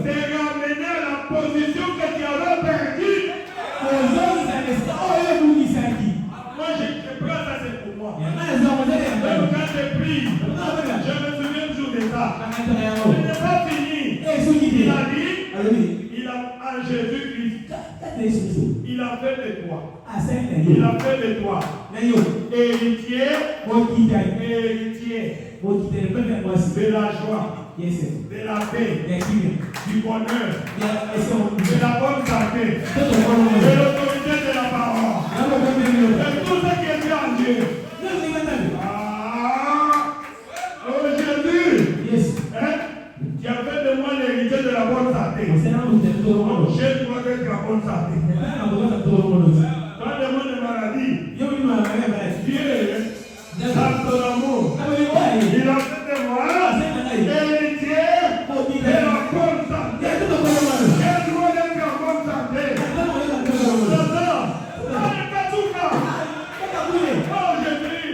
C'est ramené à la position que tu avais perdue. Moi, je prends ça, c'est pour moi. Même quand j'ai pris, je me souviens toujours de ça. Ce n'est pas fini. Il a dit, en Jésus-Christ, il a fait de toi. Il a fait de toi héritier de la joie, de la paix, du bonheur, de la bonne santé, de l'autorité de la parole, de tout ce qui est bien en Dieu. Oh Jésus, tu as fait de moi l'héritier de la bonne santé. Je dois être la bonne santé. Quand le monde de maladie, Dieu, dans son amour, il a fait de moi héritier de la bonne santé. Je dois être en bonne santé. Oh Jésus,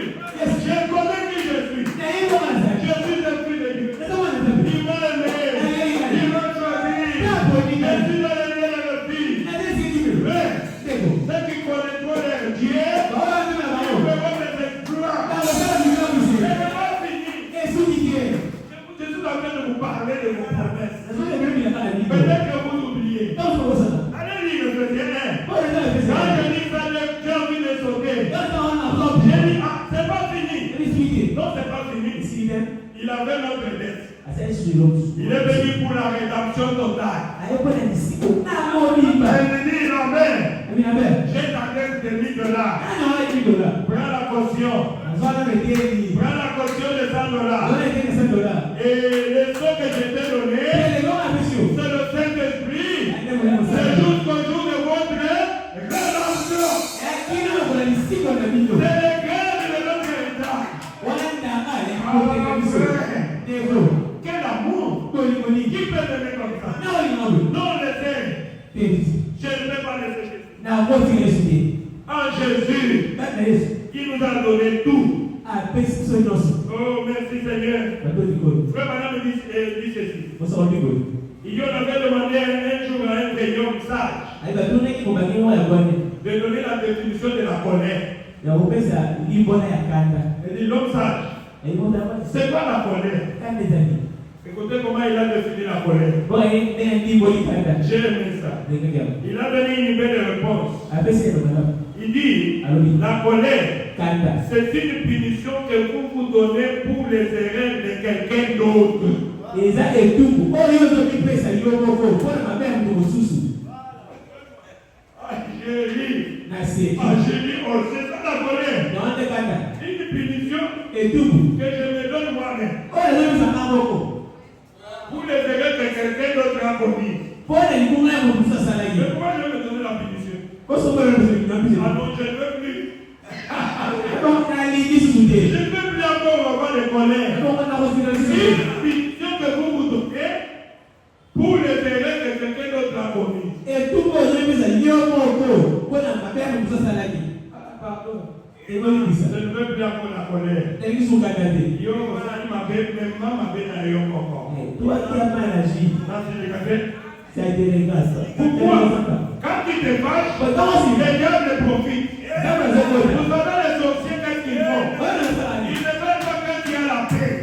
je connais qui je suis. Je suis le fils de Dieu. Il m'a aimé, il m'a choisi. Je suis le fils. Ceux qui connaissent toi leur Dieu, ils feront des exploits. Ce n'est pas fini. Je suis en train de vous parler de vos promesses. Peut-être que vous oubliez. Allez lire le verset 1. Quand je dis ça, j'ai envie de sauter. J'ai dit, c'est pas fini. Non, c'est pas fini. Il avait notre dette. Il est venu pour la rédemption totale. Il dit, Amen. J'ai ta dette de $1000. Prends la caution. Prends la caution de $100. Et les sons que je t'ai donnés, c'est le Saint-Esprit. C'est jusqu'au jour de votre rédemption. C'est le cœur de notre héritage. Quel amour! Qui peut t'aimer comme ça? Non, laissez. Je ne vais pas laisser Jésus. En Jésus, il nous a donné tout. Oh, merci Seigneur. Frère Madame dit ceci. Il y en avait demandé un jour à un vieil homme sage de donner la définition de la colère. Il dit l'homme sage. C'est quoi la colère? Écoutez comment il a défini la colère. J'ai aimé ça. Il a donné une belle réponse. Il dit, la colère, c'est une punition que vous donnez pour les erreurs de quelqu'un d'autre. Oh, c'est ça la colère. Une punition que je me donne moi-même. Pour les erreurs que quelqu'un d'autre a commis. Mais pourquoi je vais me donner la punition? Ah non, je ne veux plus. Je ne veux plus encore avoir de colère. Une punition que vous vous donnez pour les erreurs que quelqu'un d'autre a commis. Pardon. Je ne veux plus avoir la colère. Pourquoi? Quand tu te fâches, les diables profitent. Vous savez les sorciers, qu'est-ce qu'ils font? Ils ne veulent pas qu'il y ait la paix.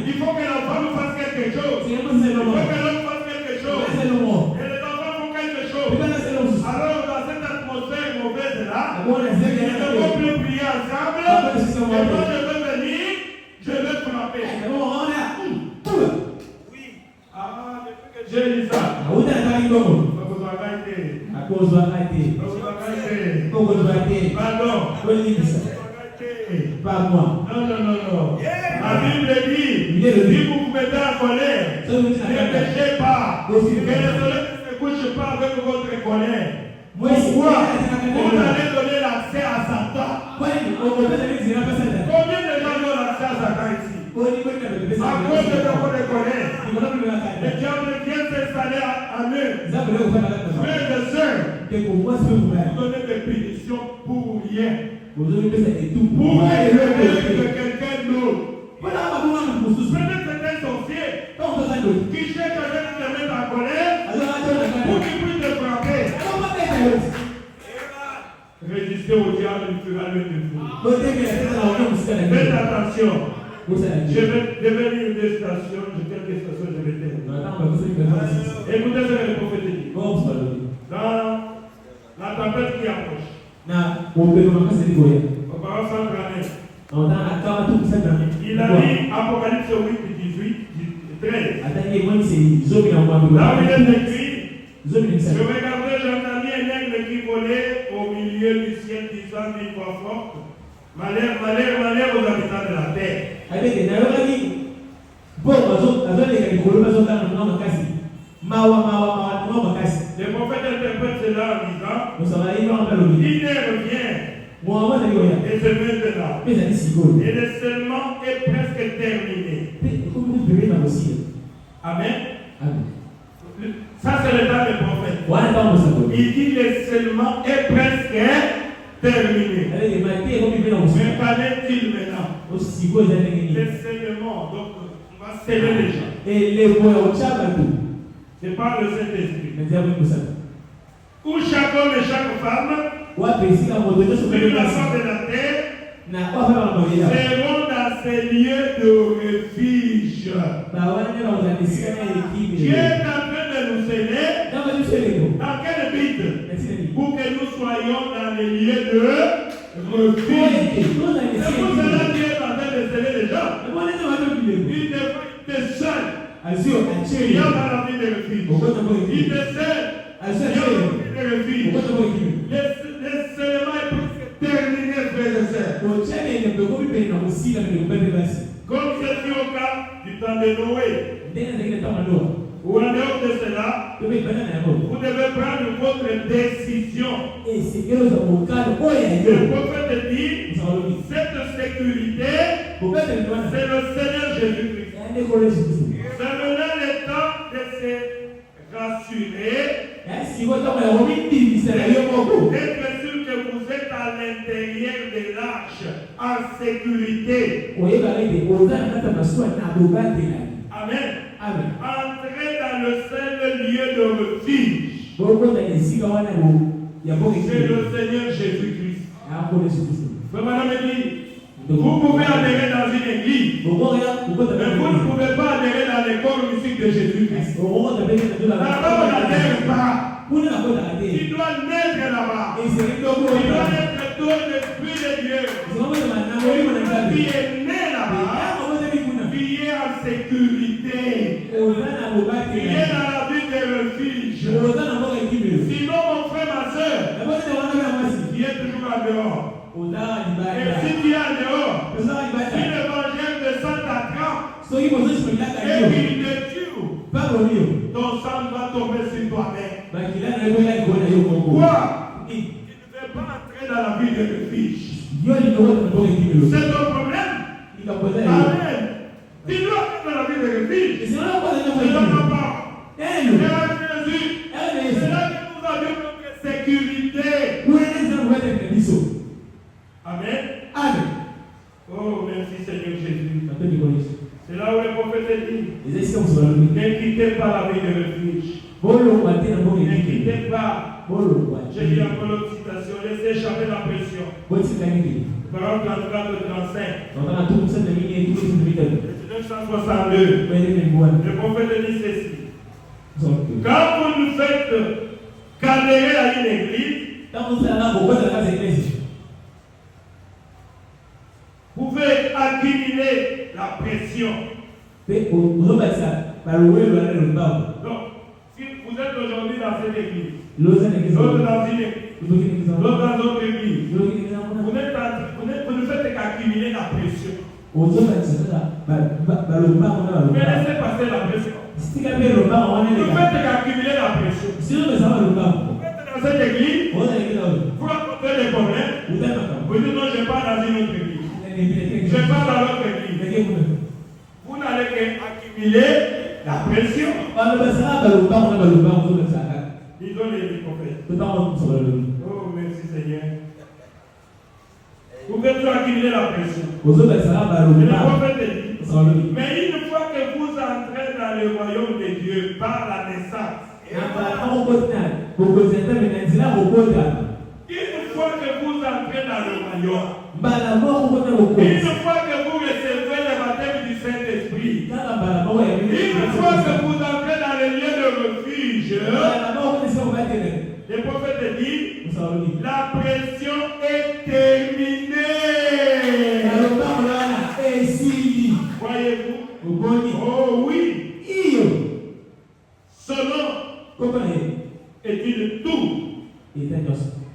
Il faut que la femme fasse quelque chose. Il faut que l'homme fasse quelque chose. Et les enfants font quelque chose. Alors dans cette atmosphère mauvaise là, ils ne vont plus prier ensemble. Et quand je vais venir, je vais frapper. J'ai dit ça. Pardon. Pas moi. Non. La Bible dit, si vous vous mettez en colère, ne péchez pas. Que le soleil ne se couche pas avec votre colère. Pourquoi vous allez donner l'accès à Satan? Combien de gens ont l'accès à Satan ici? À cause de votre colère. Le diable vient s'installer à eux. Frères et sœurs, vous donnez des punitions pour rien. Pour élever quelqu'un d'autre. Prenez certains sorciers qui cherchent à te mettre en colère pour qu'ils puissent te frapper. Résistez au diable, il fera le défaut. Faites attention. Je vais lire des stations, quelques stations, je vais terminer. Écoutez ce que le prophète dit. Dans la tempête qui approche. Parole sans grammaire. Il a dit Apocalypse 8, 18, 13. Là où il est écrit, je regardais, j'entendis un aigle qui volait au milieu du ciel disant d'une voix forte, malheur, malheur, malheur aux habitants de la terre. Le prophète interprète cela en disant, il ne revient. Et c'est maintenant. Et le serment est presque terminé. Amen. Ça, c'est le temps des prophètes. Il dit le serment est presque terminé. Mais qu'en est-il maintenant? Le serment, donc on va sceller les gens. C'est pas le Saint-Esprit. Où chaque homme et chaque femme, sur la face de la terre, seront dans ces lieux de refuge. Dieu est en train de nous sceller. Dans quel but? Pour que nous soyons dans les lieux de refuge. C'est pour cela que Dieu est en train de sceller les gens. Il devrait être seul. Il y a dans la vie de refuge. Il est seul. Le seulement est presque terminé, frères et sœurs. Comme c'est au cas du temps de Noé. Ou en dehors de cela, vous devez prendre votre décision. Le prophète dit, cette sécurité, c'est le Seigneur Jésus-Christ. C'est maintenant le temps de se rassurer. D'être sûr que vous êtes à l'intérieur de l'arche en sécurité. Amen. Entrez dans le seul lieu de refuge. C'est le Seigneur Jésus-Christ. Madame dit, vous pouvez adhérer dans une église, mais vous ne pouvez pas adhérer dans les corps mystiques de Jésus-Christ. Là-bas, on n'adhère pas. Il doit naître là-bas. Il doit être tout l'Esprit de Dieu. Qui est né là-bas, qui est en sécurité, qui est dans la vie de refuge. Sinon, mon frère, ma soeur, qui est toujours en dehors. Et si tu es en dehors, si l'évangile de sang t'attrape et qu'il te tue, ton sang va tomber sur toi-même. Quoi? Tu ne veux pas entrer dans la vie de refuge. C'est ton problème. Amen. Tu dois entrer dans la vie de refuge. C'est là papa. Jésus. C'est là que nous avons notre sécurité. Amen. Oh, merci Seigneur Jésus. C'est là où le prophète dit, ne quittez pas la vie de refuge. Ne quittez pas. J'ai dit encore l'autre citation, laissez échapper la pression. Parole 34 35. 1962. Le prophète dit ceci. Quand vous nous faites cadrer à une église, vous pouvez accumuler la pression. Donc, l'autre dans une église, l'autre dans une autre église. Vous ne faites qu'accumuler la pression. Mais laissez passer la pression. Vous ne faites qu'accumuler la pression. Vous êtes dans cette église, vous racontez les problèmes. Vous dites non, je pars dans une autre église. Je pars dans l'autre église. Vous n'allez qu'accumuler la pression. Disons les prophètes. Oh, merci Seigneur. Vous faites accumuler la pression. Et le prophète dit, mais une fois que vous entrez dans le royaume de Dieu par la naissance, une fois que vous entrez dans le royaume, une fois que vous recevez le baptême du Saint-Esprit, une fois que vous entrez dans le lieu de refuge, le prophète dit, la pression est terminée. Voyez-vous? Oh oui. Ce nom est une tour.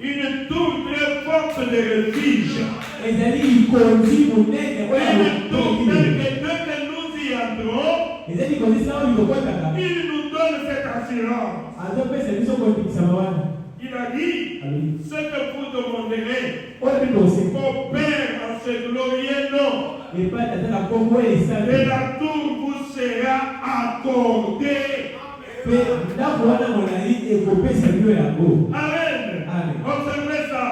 Une tour très forte de refuge. Une tour telle que dès que nous y entrons, il nous donne cette assurance. Il a dit, ce que vous demanderez au Père en ce glorieux nom, et la tour vous sera accordée. Amen. Observez ça.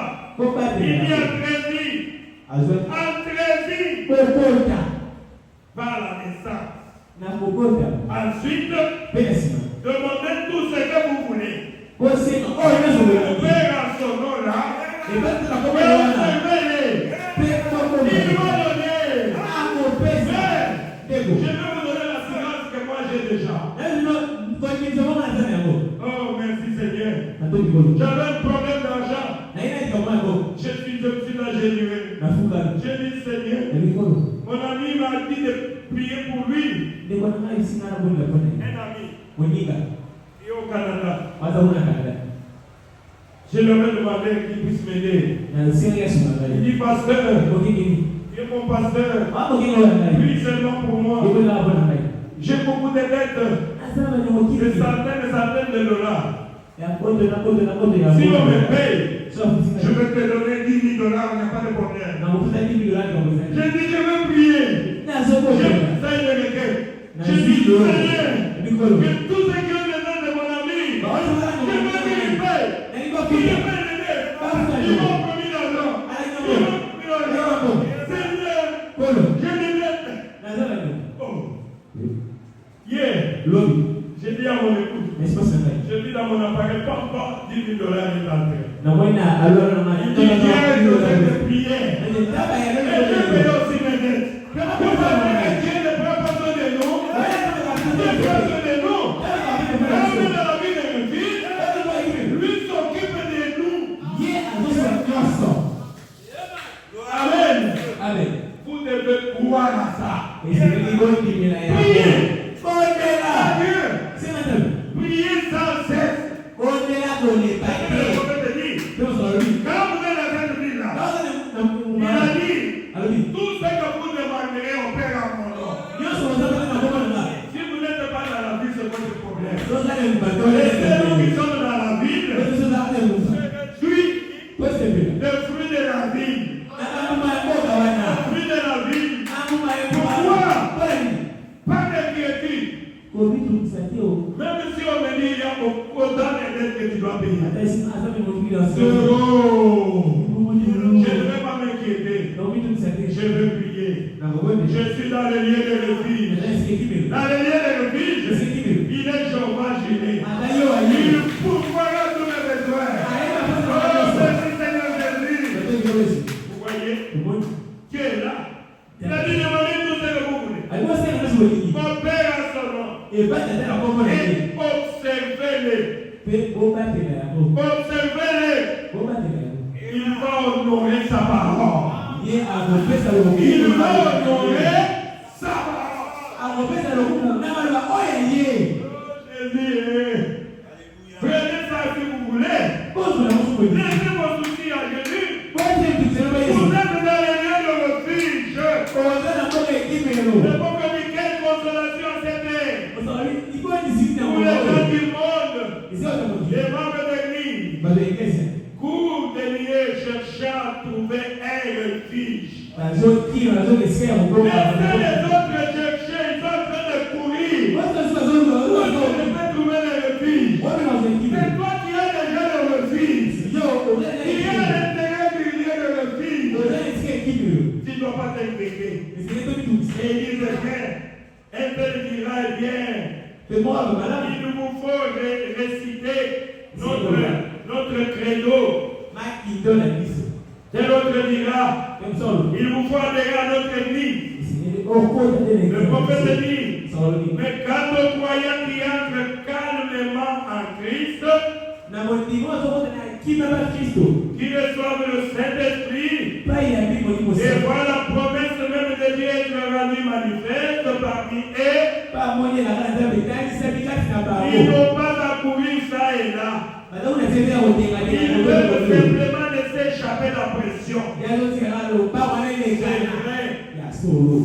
Il y a 13 vies. Par la naissance. Ensuite, demandez tout ce que vous voulez. Vous pouvez à son nom là. Observez-les. Il va donner. Je vais vous donner l'assurance que moi j'ai déjà. Oh, merci Seigneur. J'avais un problème d'argent. Je suis ingénieur. J'ai dit Seigneur, mon ami m'a dit de prier pour lui. Un ami. Et au Canada. Je lui ai demandé qu'il puisse m'aider. Il dit pasteur. Il est mon pasteur. Prie seulement pour moi. J'ai beaucoup de dettes. Des centaines de dollars. Si on me paye, je vais te donner 10 000 dollars, il n'y a pas de problème. J'ai dit, je veux prier. Ça, il est le cœur. J'ai dit, Seigneur, que tous ceux qui ont besoin de mon ami, je veux qu'il paye. Qu'il paye les dettes. Ils m'ont promis l'argent. Seigneur, j'ai des dettes. Oh. Hier, j'ai dit à mon épouse, j'ai dit dans mon appareil, papa, 10 000 dollars est entré. Il dit, j'ai fait des prières. Et je paye aussi mes dettes. Vous savez que Dieu ne prend pas soin de nous. Dieu prend soin de nous. Quand on est dans la vie de mes filles, lui s'occupe de nous. Amen. Vous devez croire à ça. Priez. Priez sans cesse. Quand vous êtes dans cette ville-là, il a dit, tout ce que vous demanderez au Père en mon nom. Si vous n'êtes pas dans la ville, c'est votre problème. Les ceux qui sont dans la ville, le fruit de la ville. Le fruit de la ville. Pourquoi? Pas d'inquiétude. Même si on me dit il y a autant de dettes que tu dois payer. Zéro. Je ne vais pas m'inquiéter. Je vais prier. Je suis dans le lieu de refuge. Dans le lieu de refuge, il est Jéhovah Jireh. Il pourvoira tous mes besoins. Oh, merci Seigneur Jésus. Vous voyez? Qui est là? Il a dit demandez tout ce que vous voulez. Mon Père a son nom. Et observez-les. Observez-les. Il va honorer sa parole. Il va honorer sa parole. Jésus, prenez ça si vous voulez. Pour les gens du monde, les membres d'église, courent des lieux cherchant à trouver un refuge. Mais les autres chercheurs, ils sont en train de courir. Où est-ce que je peux trouver le refuge? C'est toi qui as déjà le refuge. Il y a l'intérêt du lieu de refuge. Tu ne dois pas t'inquiéter. Et il dit, un tel dira, eh bien, il nous faut réciter notre credo. Tel autre dira, il vous faut adhérer à notre église. Le prophète dit, mais quant aux croyants qui entrent calmement en Christ, qui reçoivent le Saint-Esprit, et voient la promesse même de Dieu être rendue manifeste parmi eux, ils n'ont pas à courir ça et là. Ils veulent simplement laisser échapper la pression.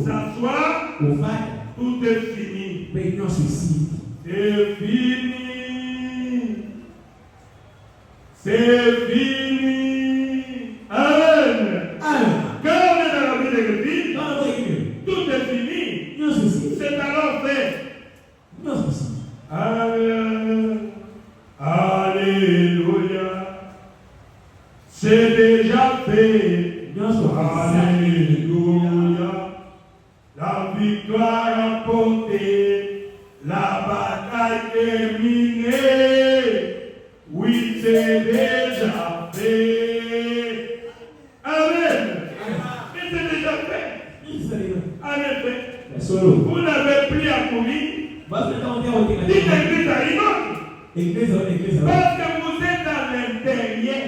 S'asseoir, tout est fini. C'est fini. C'est fini. Amen. Quand on est dans la vie de l'église, tout est fini. C'est alors fait. Amen. Alléluia. C'est déjà fait. Alléluia. La victoire remportée. La bataille terminée. Oui, c'est déjà fait. Amen. Et c'est déjà fait. En effet, vous n'avez plus à courir. Dites l'église à une autre. Parce que vous êtes à l'intérieur.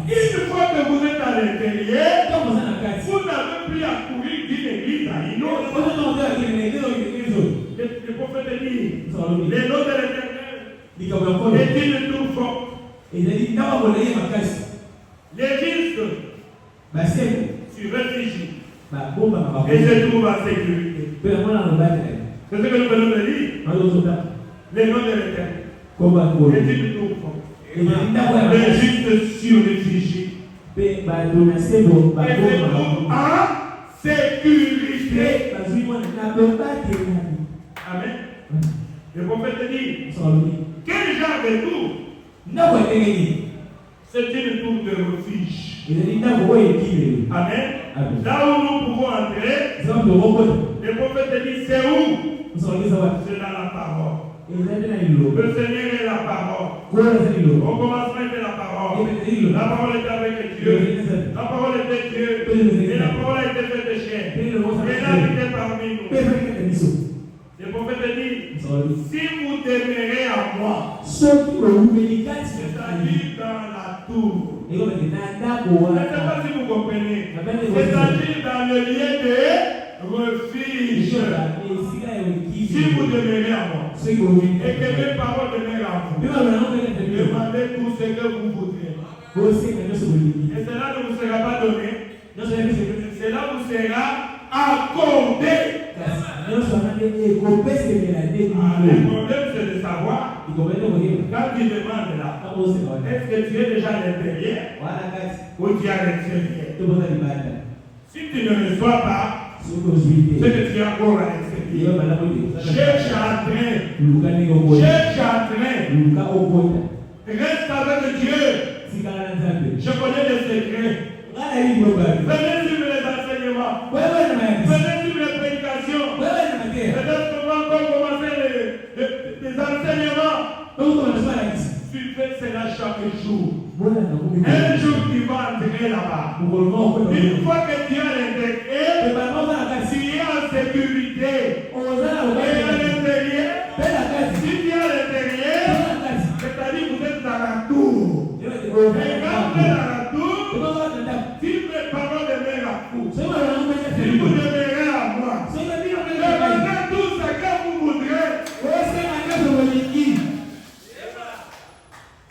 Une fois que vous êtes à l'intérieur, vous n'avez plus à courir d'une église à une autre. Le prophète dit, les noms de l'Éternel est une tour forte. L'Église se réfugie et se trouve en sécurité. C'est ce que nous venons de dire. Les noms de l'Éternel est une tour forte. Les justes sur-réfugiés. Et se trouve en sécurité. Amen. Le prophète dit, quel genre de tour? C'est une tour de refuge. Amen. Là où nous pouvons entrer, le prophète dit, c'est où? C'est dans la parole. Le Seigneur est la parole. Au commencement était la parole. La parole était avec Dieu. La parole était Dieu. Et la parole a été faite chair. Et elle habitait parmi nous. Le prophète dit, si vous demeurez à moi, c'est-à-dire dans la tour. Je ne sais pas si vous comprenez. C'est-à-dire dans le lieu de refuge. Si vous demeurez à moi, et que mes paroles demeurent à vous, demandez tout ce que vous voudrez. Et cela ne vous sera pas donné. Cela vous sera accordé. Le problème, c'est de savoir, quand tu demandes là, est-ce que tu es déjà à l'intérieur ou tu es à l'extérieur? Si tu ne reçois pas, c'est que tu es encore à l'extérieur. Cherche à entrer. Cherche à entrer. Reste avec Dieu. Je connais les secrets. Venez suivre les enseignements. Venez suivre les prédications. Peut-être qu'on va encore commencer les enseignements. Suivez cela chaque jour. Un jour tu vas entrer là-bas. Une fois que tu es à l'intérieur, tu es en sécurité. Et à l'intérieur, si tu es à l'intérieur, c'est-à-dire que vous êtes dans la tour. Et quand vous êtes dans la tour, si mes paroles demeurent à vous, si vous demeurez à moi, demandez tout ce que vous voudrez.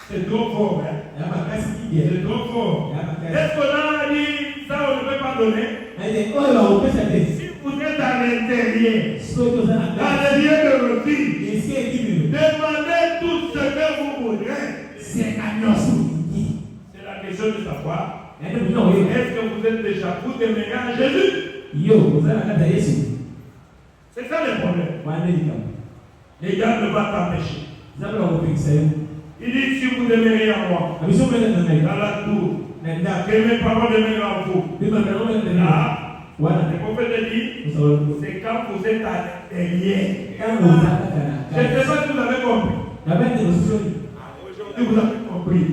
C'est trop fort, hein? C'est trop fort. Est-ce qu'on a dit ça, on ne peut pas donner? Si vous êtes à l'intérieur, dans le lieu de refuge, C'est la question de savoir. Est-ce que vous êtes déjà, vous demeurez en Jésus? C'est ça le problème. Les gars ne vont pas t'empêcher. Il dit si vous demeurez en moi, dans la tour, que mes paroles demeurent en vous. Là, le prophète dit, c'est quand vous êtes à l'intérieur. Je ne sais pas si vous avez compris. Aujourd'hui, vous avez compris.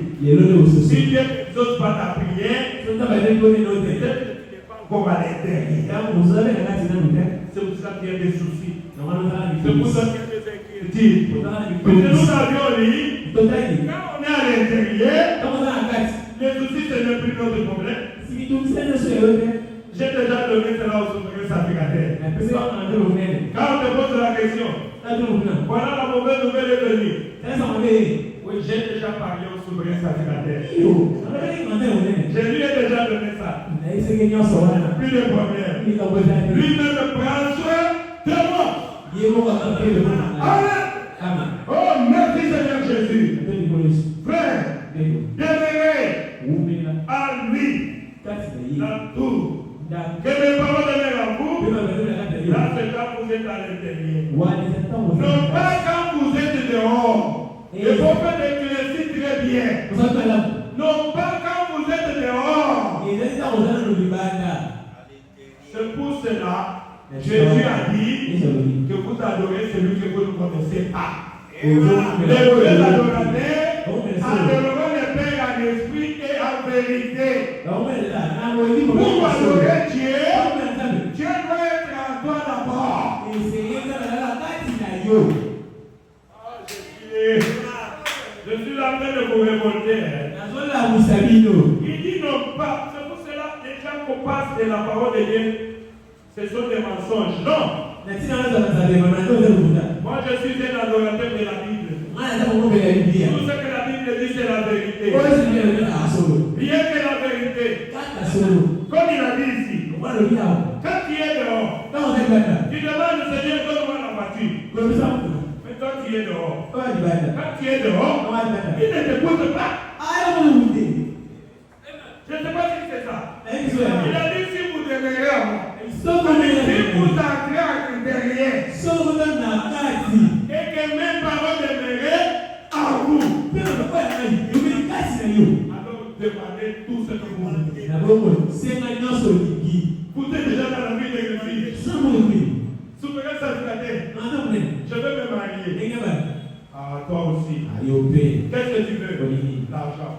Si Dieu n'exauce pas ta prière, peut-être que tu n'es pas encore à l'intérieur. C'est pour ça qu'il y a des soucis. C'est pour ça qu'il y a des inquiétudes. Parce que nous avions dit, quand on est à l'intérieur, les soucis, ce n'est plus notre problème. J'ai déjà donné cela au souverain sacrificateur. Quand on te pose la question, voilà la mauvaise nouvelle est venue. Oui, j'ai déjà parlé au souverain sacrificateur. Je lui ai déjà donné ça. Plus de problème. Lui-même prend soin de moi. Amen. Oh, merci Seigneur Jésus. Frère, demeurez à lui la tour. Que mes paroles demeurent en vous. Là, c'est quand vous êtes à l'intérieur. Non pas quand vous êtes dehors. Le prophète éclaircit très bien. Non pas quand vous êtes dehors. C'est pour cela Jésus a dit que vous adorez celui que vous ne connaissez pas. Les vrais adorateurs adoreront le Père en esprit et en vérité. Pour adorer Dieu, Dieu doit être en toi d'abord. Je suis là en train de vous révolter. Il dit non pas. C'est pour cela que les gens qu'on passe de la parole de Dieu, ce sont des mensonges. Non. Moi je suis un adorateur de la Bible. Tout ce que la Bible dit c'est la vérité. Rien que la vérité. Comme il a dit ici. Quand tu es dehors, tu demandes au Seigneur donne-moi la voiture. Mais toi tu es dehors. Quand tu es dehors, il ne t'écoute pas. Je ne sais pas si c'est ça. Il a dit si vous demeurez à moi. Si vous entrez à l'intérieur. Et que mes paroles demeurent en vous. Alors demandez tout ce que vous voulez. Vous êtes déjà dans la vie de l'église. Souverain sacrificateur. Je veux me marier. Ah, toi aussi. Qu'est-ce que tu veux? L'argent.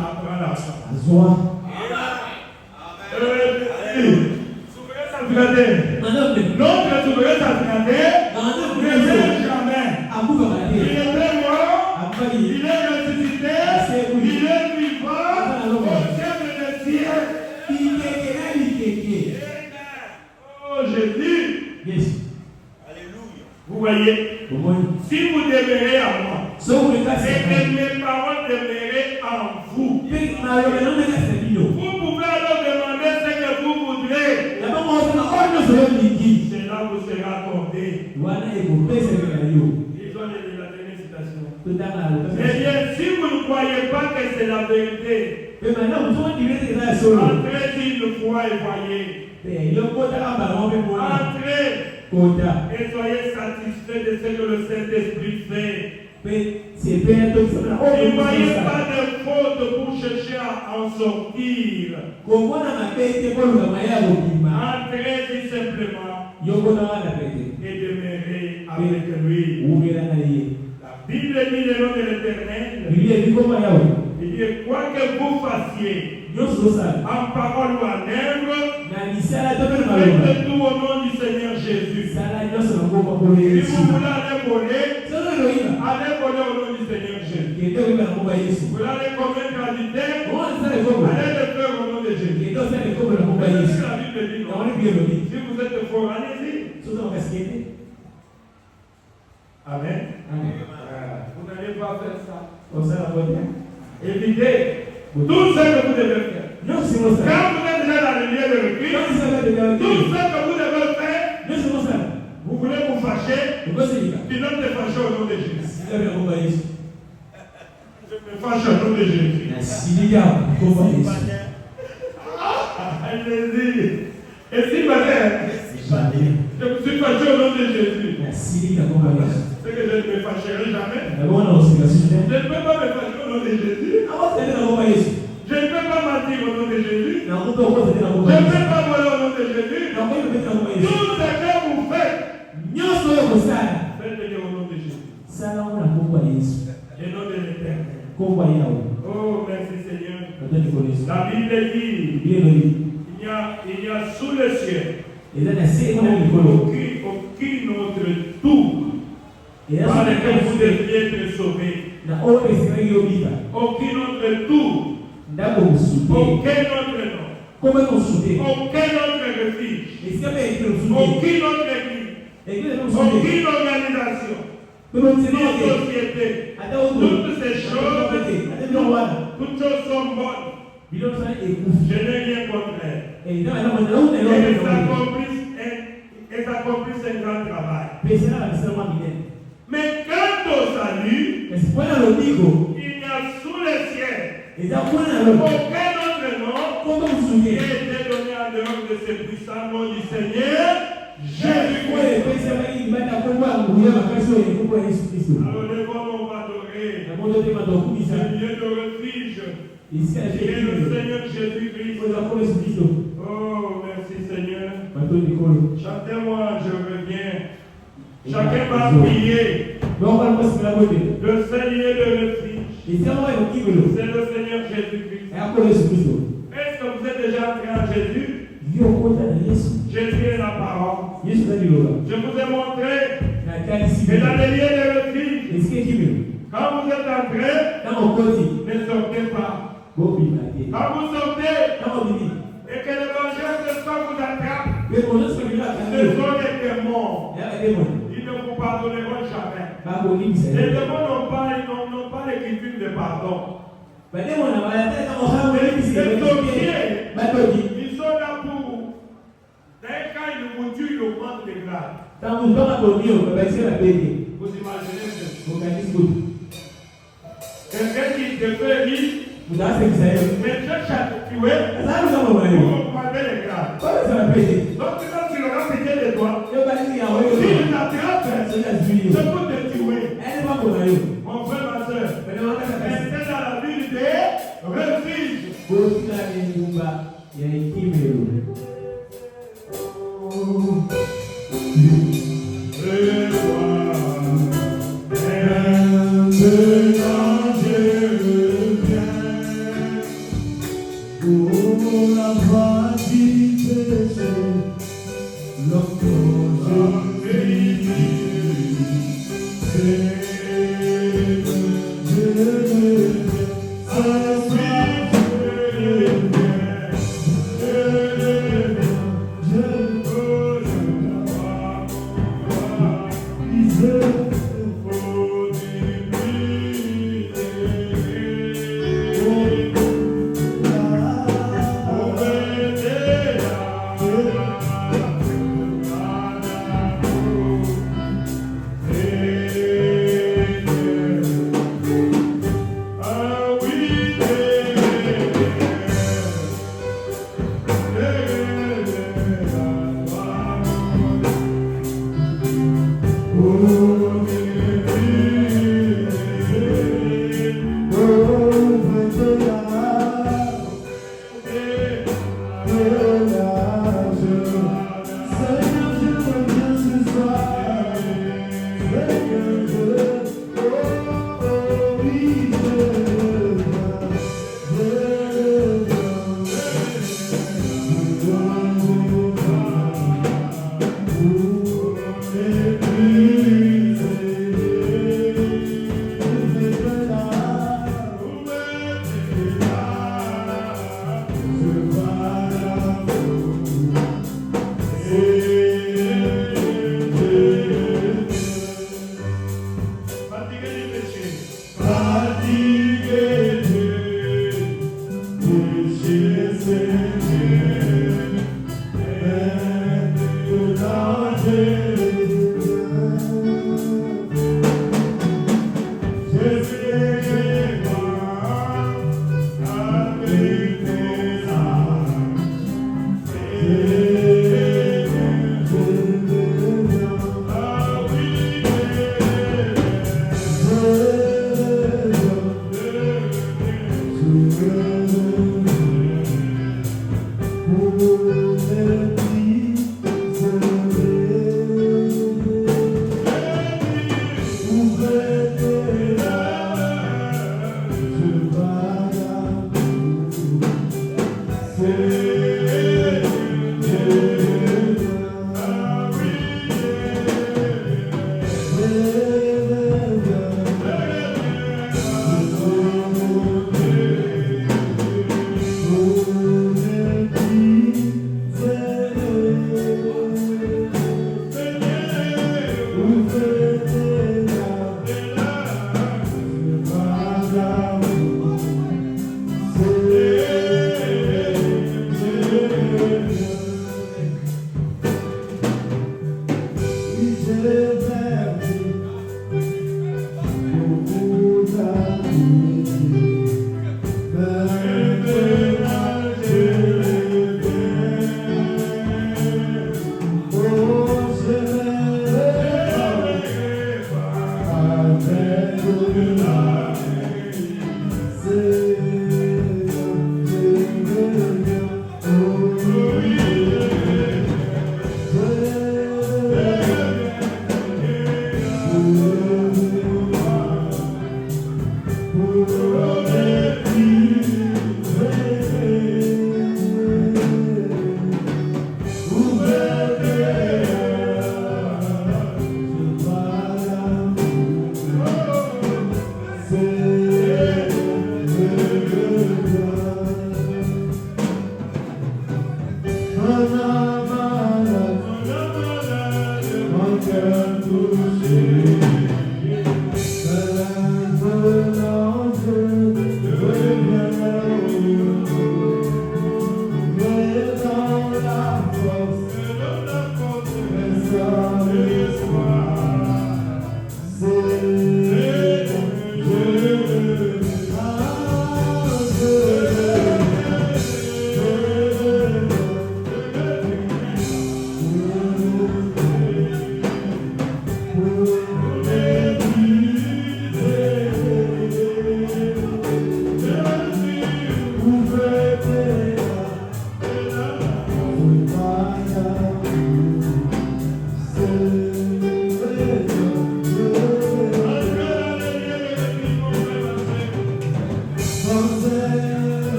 Apprends l'argent. Souverain sacrificateur. Notre souverain sacrificateur ne meurt jamais. Il est mort. Il est ressuscité. Il est vivant. Au ciel des cieux. Oh Jésus. Vous voyez, si vous demeurez à moi, et que mes paroles demeurent en vous, vous pouvez alors demander ce que vous voudrez. Cela vous sera accordé. Ils ont la dernière citation. Eh bien, si vous ne croyez pas que c'est la vérité, entrez une fois et voyez. Entrez et soyez satisfaits de ce que le Saint-Esprit fait. Ne voyez pas de faute pour chercher à en sortir. Entrez simplement et demeurez avec lui. La Bible dit le nom de l'Éternel. Il dit quoi que vous fassiez en parole ou en œuvre, faites tout au nom du Seigneur Jésus. Si vous voulez aller voler, allez voler au nom du Seigneur Jésus. Vous voulez aller commettre l'adultère, allez le faire au nom de Jésus. C'est ce que la Bible dit, non? Si vous êtes fort, allez-y. Amen. Vous n'allez pas faire ça. Évitez tout ce que vous devez faire. Quand vous êtes déjà dans le lieu de l'église, tout ce que vous devez faire, vous voulez vous fâcher, tu dois te fâcher au nom de Jésus. Je me me fâche au nom de Jésus. Nasiliga kombo ya Yesu. Allez-y. Et si matin, je me suis fâché au nom de Jésus. Nasiliga kombo ya Yesu. C'est que je ne me fâcherai jamais. D'abord na osikasi Je ne peux pas me fâcher au nom de Jésus. awotele na kombo ya Yesu. Je ne peux pas mentir au nom de Jésus. Na kombo okotele na kombo Je ya ne Yesu. peux pas voler au nom de Jésus. Na kombo okotele na kombo ya Yesu. Tout ce que vous faites, Nyonso oyo kosala faites-le au nom de Jésus. sala ngo na kombo ya Yesu. Au nom de l'Éternel. Kombo ya Yawe. Oh, merci Seigneur. Otoni ko Yesu. La Bible dit, Bible elobi. il y a sous le ciel Eza na se ngo na likolo. aucune autre tour Eza par na laquelle vous kombo deviez être sauvé. na oyo esikaki yobika. Aucune autre tour, Ndako mosusu te. aucun autre nom, Kombo mosusu te. aucun autre refuge, Esika mpe ekilo mosusu te. aucune autre église, Ekilo mosusu te. aucune organisation, Kombo ni mosusu te. société. Ata oto. Toutes ces choses, Ata biloko wana. toutes choses sont bonnes. Biloko sana ekufi. Je n'ai rien contre elles. Eza na kombo na una Elles eloko. accomplissent un grand travail. Pesa na bisala mwa minene. Mais quant au salut, Kasi mpona lobiko il y a sous le ciel eza mpona na lobiko. aucun autre nom Kombo mosusu qui te. a été donné en dehors de ce puissant nom du Seigneur Oyo Jésus-Christ. epesamaki libanda kombo ya nguya makasi oyo kombo ya Yesu Kristo. Alors les hommes on va adorer Na moto te mato kumisa. ce lieu de refuge Esika ya qui est le Jésus. Seigneur Jésus-Christ. Oyo kombo Yesu Kristo. Oh, merci Seigneur. Bato likolo. Chantez-moi, je reviens. Chacun va prier. Donc on va se la botte. Le Seigneur de refuge, Et c'est moi qui veut. c'est le Seigneur Jésus-Christ. Et après Yesu Kristo. Est-ce que vous êtes déjà entré en Jésus? Yo kota na Yesu. Jésus est la parole. Yesu na liloba. Je vous ai montré Na kanisi. que dans les lieux de refuge, Esike ki veut. quand vous êtes entré, Na okoti. ne sortez pas. Bobi na te. Quand vous sortez Na obini. et que le danger de ce vous attrape, Mais on se fait là ce sont des démons. Ya démon. Ils ne vous pardonneront jamais. Ba ko ni bisa. Les démons n'ont pas l'écriture de pardon. Ba démon na ba ta ka oha we ni bisa. Ba to di. Ils sont là pour. Dès quand ils vous tuent, ils augmentent les grades. Tangu toka bonio ba bisa la pete. Vous imaginez ça? Ko kanisi ko. Quelqu'un qui te fait rire, Mutase bisa yo. mais cherche à te tuer, Azaru kama pour mwayo. augmenter les grades. Ko bisa la pete. Donc quand tu leur as pété les doigts, Yo ba ni ya wewe. s'ils t'attrapent, C'est la juillet. c'est pour te tuer. Elle va pour mayo. Mon frère, ma soeur, Mais on va pas faire. restez dans la ville de refuge. Botika ni nyumba ya ikimero.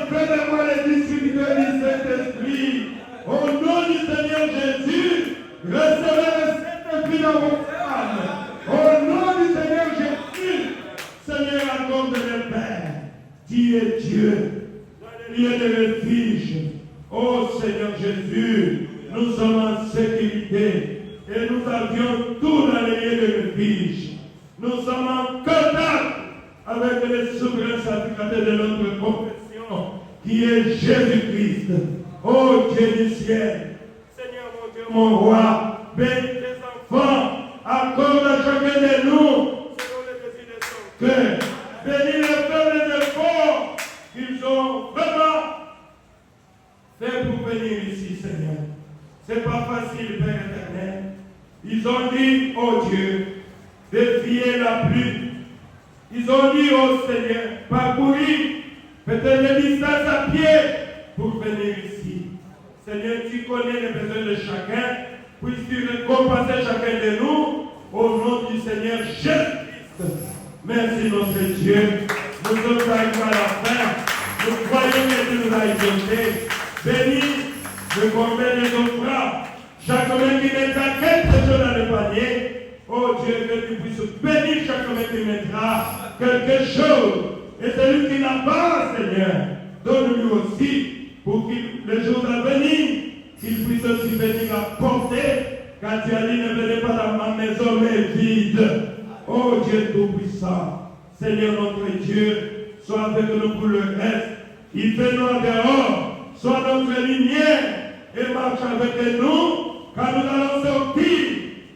Fais de moi les distributeurs du Saint-Esprit. Au nom du Seigneur Jésus, Recevez le Saint-Esprit dans vos âmes. Au nom du Seigneur Jésus, Seigneur, accorde le Père. Tu es Dieu, dans les lieux de refuge. Oh Seigneur Jésus, nous sommes en sécurité et nous avions tout dans les lieux de refuge. Nous sommes en contact avec le souverain sacrificateur de notre confession, qui est Jésus-Christ. Oh Dieu du ciel, Seigneur mon Dieu, mon roi, bénis tes enfants, accorde à chacun de nous, selon les désirs de son cœur. Bénis les faibles et les forts, qu'ils ont vraiment fait pour venir ici, Seigneur. C'est pas facile, Père éternel. Ils ont dit, oh Dieu, de fier la pluie. Ils ont dit, oh Seigneur, parcourir peut-être des distances à pied pour venir ici. Seigneur, tu connais les besoins de chacun. Puisses-tu récompenser chacun de nous au nom du Seigneur Jésus-Christ. Merci notre Dieu. Nous sommes arrivés à la fin. Nous croyons que tu nous as exaucés. Bénis le combien de nos frères. Chacun qui mettra quelque chose dans le panier. Oh Dieu, que tu puisses bénir chacun qui mettra quelque chose. Et celui qui n'a pas, Seigneur, donne-lui aussi pour que le jour à venir, qu'il puisse aussi venir apporter. Car tu as dit, ne venez pas dans ma maison, mais vide. Oh Dieu Tout-Puissant, Seigneur notre Dieu, sois avec nous pour le reste. Il fait noir dehors, sois notre lumière et marche avec nous, car nous allons sortir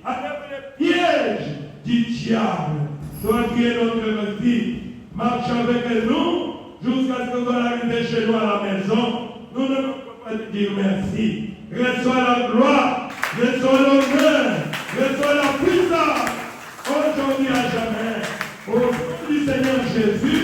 avec les pièges du diable. Toi qui es notre refuge, marche avec nous jusqu'à ce qu'on arrive chez nous à la maison. Nous ne pouvons pas te dire merci. Reçois la gloire, reçois l'honneur, reçois la puissance, aujourd'hui à jamais. Au nom du Seigneur Jésus.